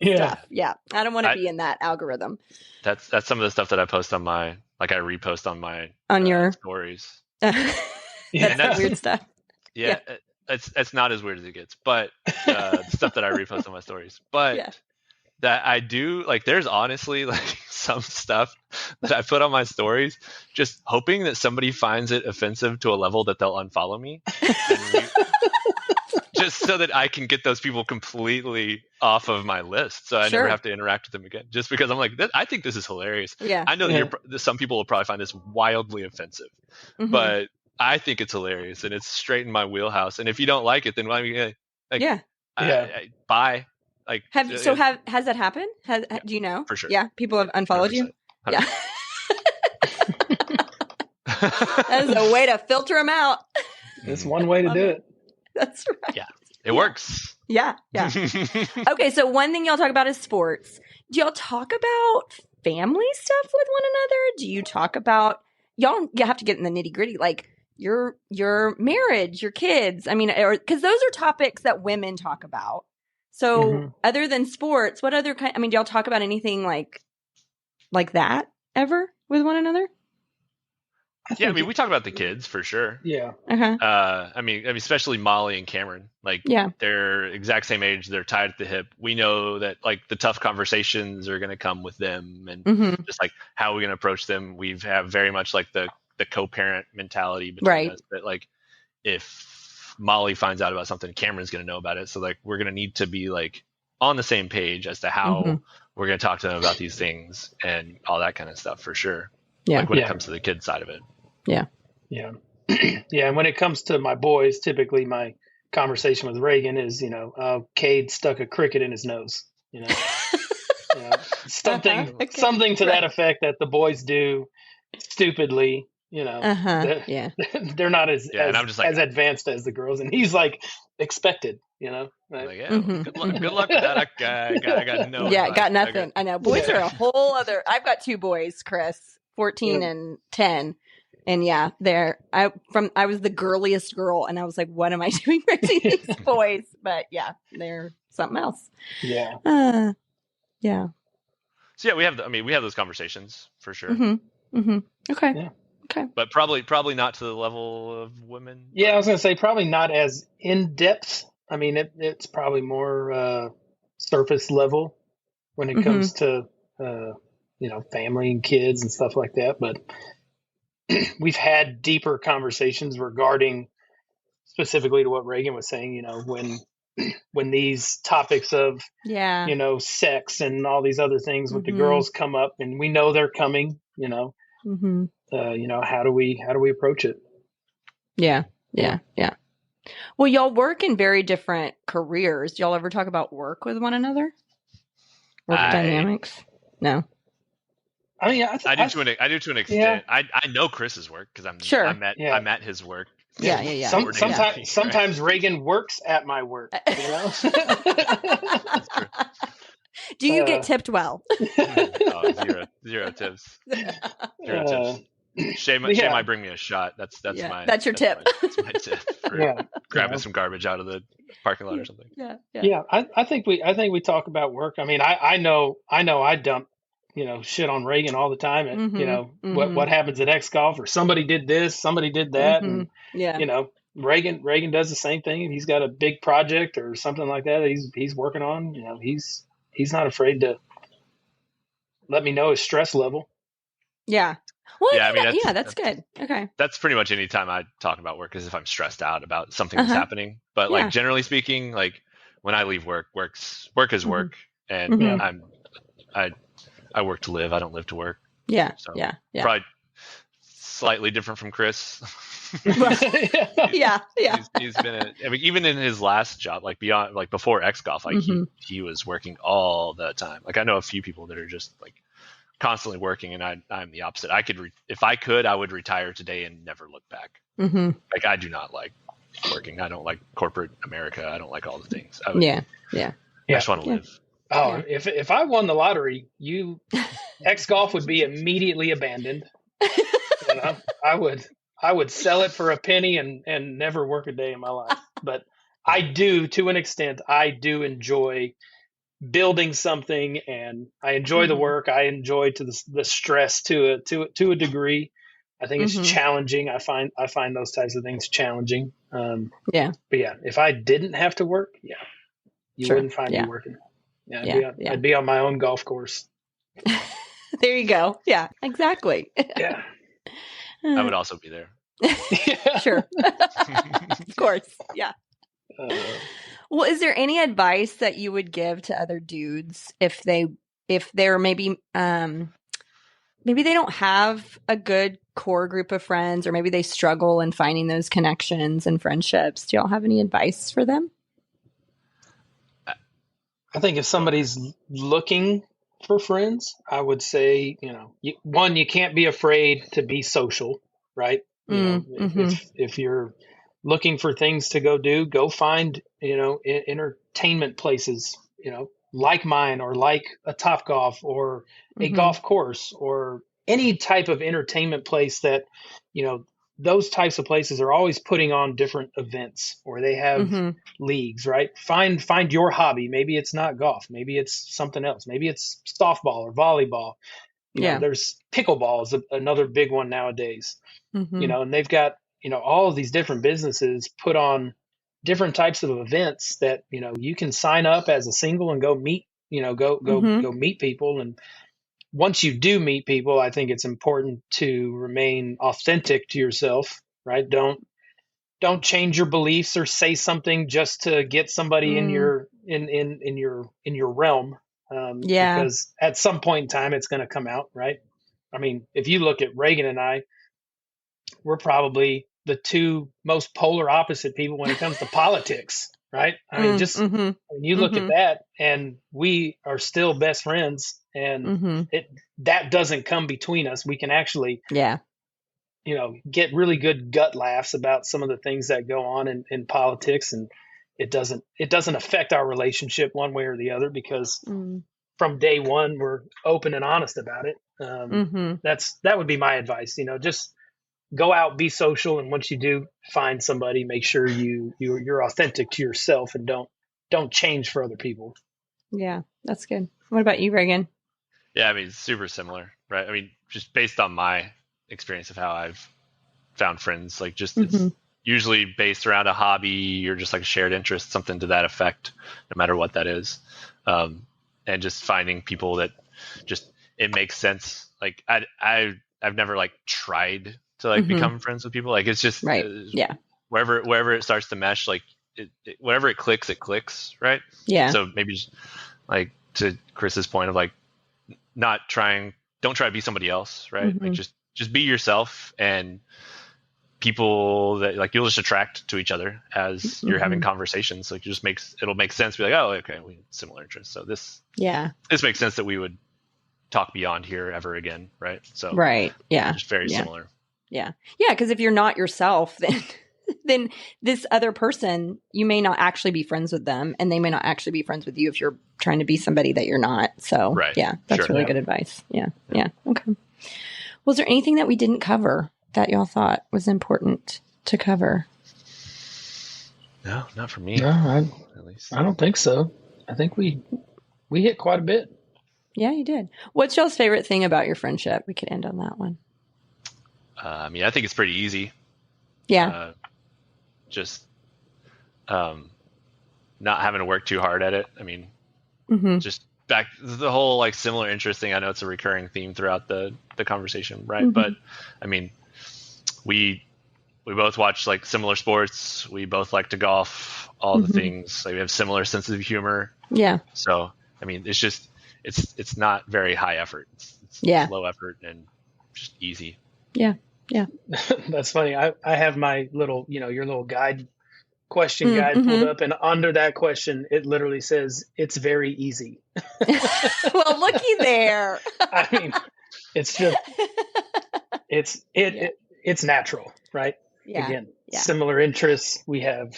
stuff. Yeah. I don't want to be in that algorithm. That's some of the stuff that I post on my, like I repost on my your stories. That's weird stuff. Yeah. It's not as weird as it gets, but the stuff that I repost on my stories. But that I do, like, there's honestly like some stuff that I put on my stories just hoping that somebody finds it offensive to a level that they'll unfollow me. Just so that I can get those people completely off of my list, so I never have to interact with them again. Just because I'm like, I think this is hilarious. Yeah, I know that some people will probably find this wildly offensive, but I think it's hilarious and it's straight in my wheelhouse. And if you don't like it, then bye. Like, has that happened? Do you know? For sure. Yeah, people have unfollowed 100%. You. 100%. Yeah, that is a way to filter them out. It's one way to do it. That's right. Yeah, it works. Yeah. Okay, so one thing y'all talk about is sports. Do y'all talk about family stuff with one another? Do you talk about you have to get in the nitty gritty, like your marriage, your kids? I mean, because those are topics that women talk about. So other than sports, what other kind? I mean, do y'all talk about anything like that ever with one another? I mean, we talk about the kids for sure. Yeah. I mean, especially Molly and Cameron. Like, they're exact same age. They're tied at the hip. We know that like the tough conversations are going to come with them, and just like how we're going to approach them. We have very much like the co-parent mentality between us. That like if Molly finds out about something, Cameron's going to know about it. So like we're going to need to be like on the same page as to how we're going to talk to them about these things and all that kind of stuff for sure. Yeah. Like when it comes to the kid side of it. Yeah. Yeah. And when it comes to my boys, typically my conversation with Reagan is, Cade stuck a cricket in his nose, something to that effect that the boys do stupidly, they're not as advanced as the girls. And he's like expected, Right? Like, good luck with that. I got no. Yeah, got nothing. I know. Boys are a whole other. I've got two boys, Chris, 14 and 10. And I was the girliest girl, and I was like, what am I doing raising these boys? But they're something else. Yeah. So we have those conversations for sure. Okay. Yeah. Okay. But probably not to the level of women. Yeah, I was going to say probably not as in depth. I mean, it's probably more surface level when it comes to family and kids and stuff like that. But we've had deeper conversations regarding specifically to what Reagan was saying, when these topics of, sex and all these other things with the girls come up, and we know they're coming, how do we approach it? Yeah. Well, y'all work in very different careers. Do y'all ever talk about work with one another? Work dynamics? No. I mean, I do to an extent. Yeah. I know Chris's work because I'm at his work. Yeah. Sometimes Reagan works at my work. That's true. Do you get tipped well? Zero tips. Zero tips. Shay might bring me a shot. That's your tip. That's my tip for grabbing some garbage out of the parking lot or something. Yeah. I think we talk about work. I mean, I know I dump shit on Reagan all the time, and what happens at X Golf, or somebody did this, somebody did that, and Reagan does the same thing. If he's got a big project or something like that he's working on, he's not afraid to let me know his stress level. Yeah. Well, that's good. Okay. That's pretty much any time I talk about work is if I'm stressed out about something that's happening. But like generally speaking, like when I leave work is work, and I work to live. I don't live to work. Yeah. So Yeah. Probably slightly different from Chris. Yeah. He's been even in his last job, like beyond, like before X Golf, like he was working all the time. Like I know a few people that are just like constantly working, and I'm the opposite. If I could, I would retire today and never look back. Like I do not like working. I don't like corporate America. I don't like all the things. I just want to live. Oh, if I won the lottery, X Golf would be immediately abandoned. You know, I would sell it for a penny and never work a day in my life. But I do, to an extent, I do enjoy building something, and I enjoy the work. I enjoy the stress to a degree. I think it's challenging. I find those types of things challenging. Yeah. But yeah, if I didn't have to work, you wouldn't find me working. I'd be on my own golf course. There you go. Yeah, exactly. Yeah. I would also be there. Sure. Of course. Yeah. Well, is there any advice that you would give to other dudes if they're maybe they don't have a good core group of friends, or maybe they struggle in finding those connections and friendships? Do y'all have any advice for them? I think if somebody's looking for friends, I would say, you can't be afraid to be social, right? If you're looking for things to go do, go find, entertainment places, like mine, or like a Topgolf, or a golf course, or any type of entertainment place that, those types of places are always putting on different events, or they have leagues, right? Find your hobby. Maybe it's not golf. Maybe it's something else. Maybe it's softball or volleyball. There's pickleball is another big one nowadays, and they've got, all of these different businesses put on different types of events that, you can sign up as a single and go meet, go meet people. And once you do meet people, I think it's important to remain authentic to yourself, right? Don't change your beliefs or say something just to get somebody in your realm. Because at some point in time, it's going to come out, right? I mean, if you look at Reagan and I, we're probably the two most polar opposite people when it comes to politics, right? I mean, just when you look at that, and we are still best friends, and that doesn't come between us. We can actually, get really good gut laughs about some of the things that go on in politics, and it doesn't affect our relationship one way or the other, because from day one we're open and honest about it. That would be my advice. Just go out, be social, and once you do find somebody, make sure you're authentic to yourself, and don't change for other people. Yeah, that's good. What about you, Reagan? Yeah, I mean, super similar, right? I mean, just based on my experience of how I've found friends, like just it's usually based around a hobby or just like a shared interest, something to that effect, no matter what that is. And just finding people that just, it makes sense. Like I've never like tried to like become friends with people. Like it's just wherever it starts to mesh, like wherever it clicks, right? Yeah. So maybe just like to Chris's point of like don't try to be somebody else, right? Like just be yourself, and people that like you'll just attract to each other as you're having conversations. Like it'll make sense to be like, oh, okay, we have similar interests, so this makes sense that we would talk beyond here ever again, right? So just very similar. Because if you're not yourself, then this other person, you may not actually be friends with them, and they may not actually be friends with you if you're trying to be somebody that you're not. So that's really good advice. Yeah. Okay. Was there anything that we didn't cover that y'all thought was important to cover? No, not for me. No, at least I don't think so. I think we hit quite a bit. Yeah, you did. What's y'all's favorite thing about your friendship? We could end on that one. I mean, I think it's pretty easy. Yeah. Just not having to work too hard at it. I mean, just back the whole like similar interest thing. I know it's a recurring theme throughout the conversation, right? But I mean, we both watch like similar sports. We both like to golf. All the things. Like we have similar sense of humor. Yeah. So I mean, it's just it's not very high effort. It's low effort and just easy. Yeah. That's funny. I have my little, your little question guide pulled up, and under that question, it literally says it's very easy. Well, looky there. I mean, it's just, it's natural, right? Yeah. Again, similar interests. We have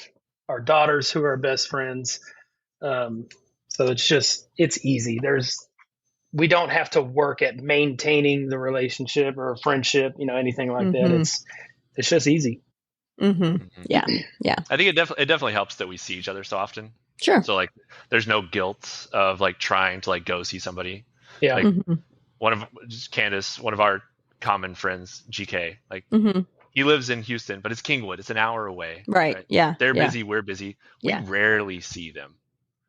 our daughters who are best friends. So it's easy. we don't have to work at maintaining the relationship or friendship, anything like that. It's just easy. Yeah. I think it definitely helps that we see each other so often. Sure. So like, there's no guilt of like trying to like go see somebody. Yeah. Like Candace, one of our common friends, GK, like he lives in Houston, but it's Kingwood. It's an hour away. Right. Yeah. They're busy. We're busy. We rarely see them.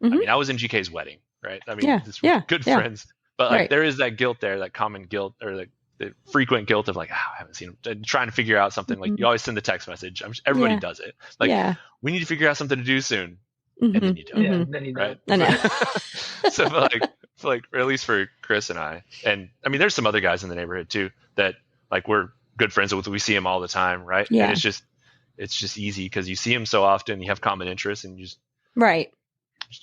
I mean, I was in GK's wedding, right? I mean, good friends, but like there is that guilt there, that common guilt, or the frequent guilt of like, I haven't seen him, trying to figure out something. Like you always send the text message. Everybody does it. Like we need to figure out something to do soon. And then you don't. Yeah, then you don't. I know. So like, or at least for Chris and I, and I mean, there's some other guys in the neighborhood too that like we're good friends with. We see them all the time, right? Yeah. And it's just easy because you see them so often, you have common interests, and you're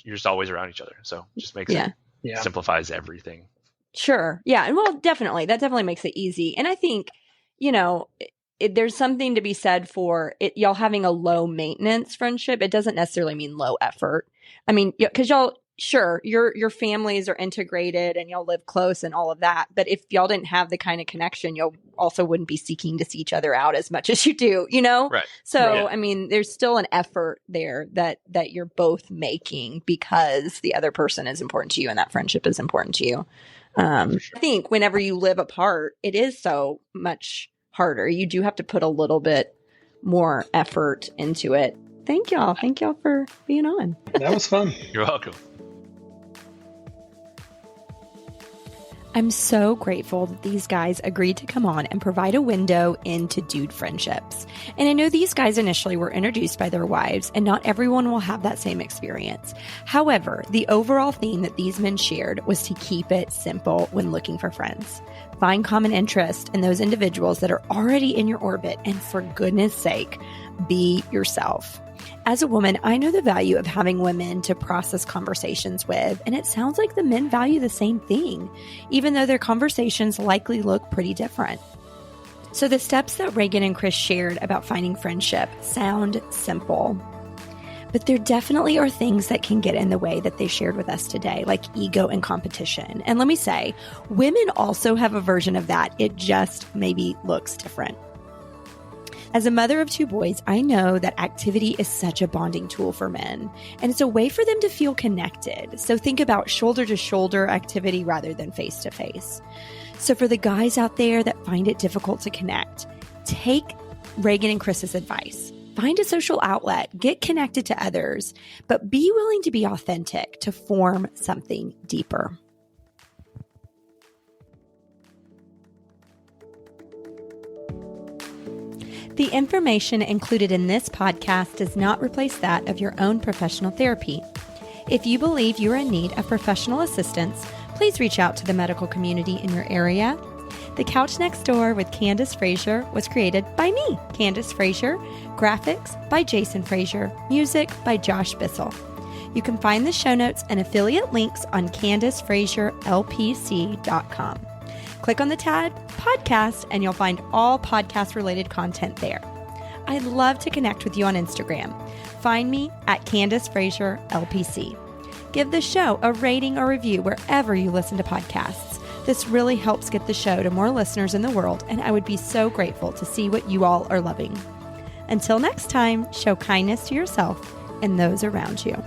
just always around each other. So it just makes it simplifies everything. Sure. Yeah. And well, definitely. That definitely makes it easy. And I think, there's something to be said for y'all having a low maintenance friendship. It doesn't necessarily mean low effort. I mean, because y'all, sure, your families are integrated and y'all live close and all of that. But if y'all didn't have the kind of connection, y'all also wouldn't be seeking to see each other out as much as you do, Right. So, I mean, there's still an effort there that you're both making because the other person is important to you and that friendship is important to you. I think whenever you live apart, it is so much harder. You do have to put a little bit more effort into it. Thank y'all for being on. That was fun. You're welcome. I'm so grateful that these guys agreed to come on and provide a window into dude friendships. And I know these guys initially were introduced by their wives, and not everyone will have that same experience. However, the overall theme that these men shared was to keep it simple when looking for friends. Find common interest in those individuals that are already in your orbit, and for goodness sake, be yourself. As a woman, I know the value of having women to process conversations with, and it sounds like the men value the same thing, even though their conversations likely look pretty different. So the steps that Reagan and Chris shared about finding friendship sound simple, but there definitely are things that can get in the way that they shared with us today, like ego and competition. And let me say, women also have a version of that. It just maybe looks different. As a mother of 2 boys, I know that activity is such a bonding tool for men, and it's a way for them to feel connected. So think about shoulder-to-shoulder activity rather than face-to-face. So for the guys out there that find it difficult to connect, take Reagan and Chris's advice. Find a social outlet, get connected to others, but be willing to be authentic to form something deeper. The information included in this podcast does not replace that of your own professional therapy. If you believe you are in need of professional assistance, please reach out to the medical community in your area. The Couch Next Door with Candace Frazier was created by me, Candace Frazier. Graphics by Jason Frazier. Music by Josh Bissell. You can find the show notes and affiliate links on CandaceFrazierLPC.com. Click on the tab podcast and you'll find all podcast related content there. I'd love to connect with you on Instagram. Find me at Candace Frazier LPC. Give the show a rating or review wherever you listen to podcasts. This really helps get the show to more listeners in the world, and I would be so grateful to see what you all are loving. Until next time, show kindness to yourself and those around you.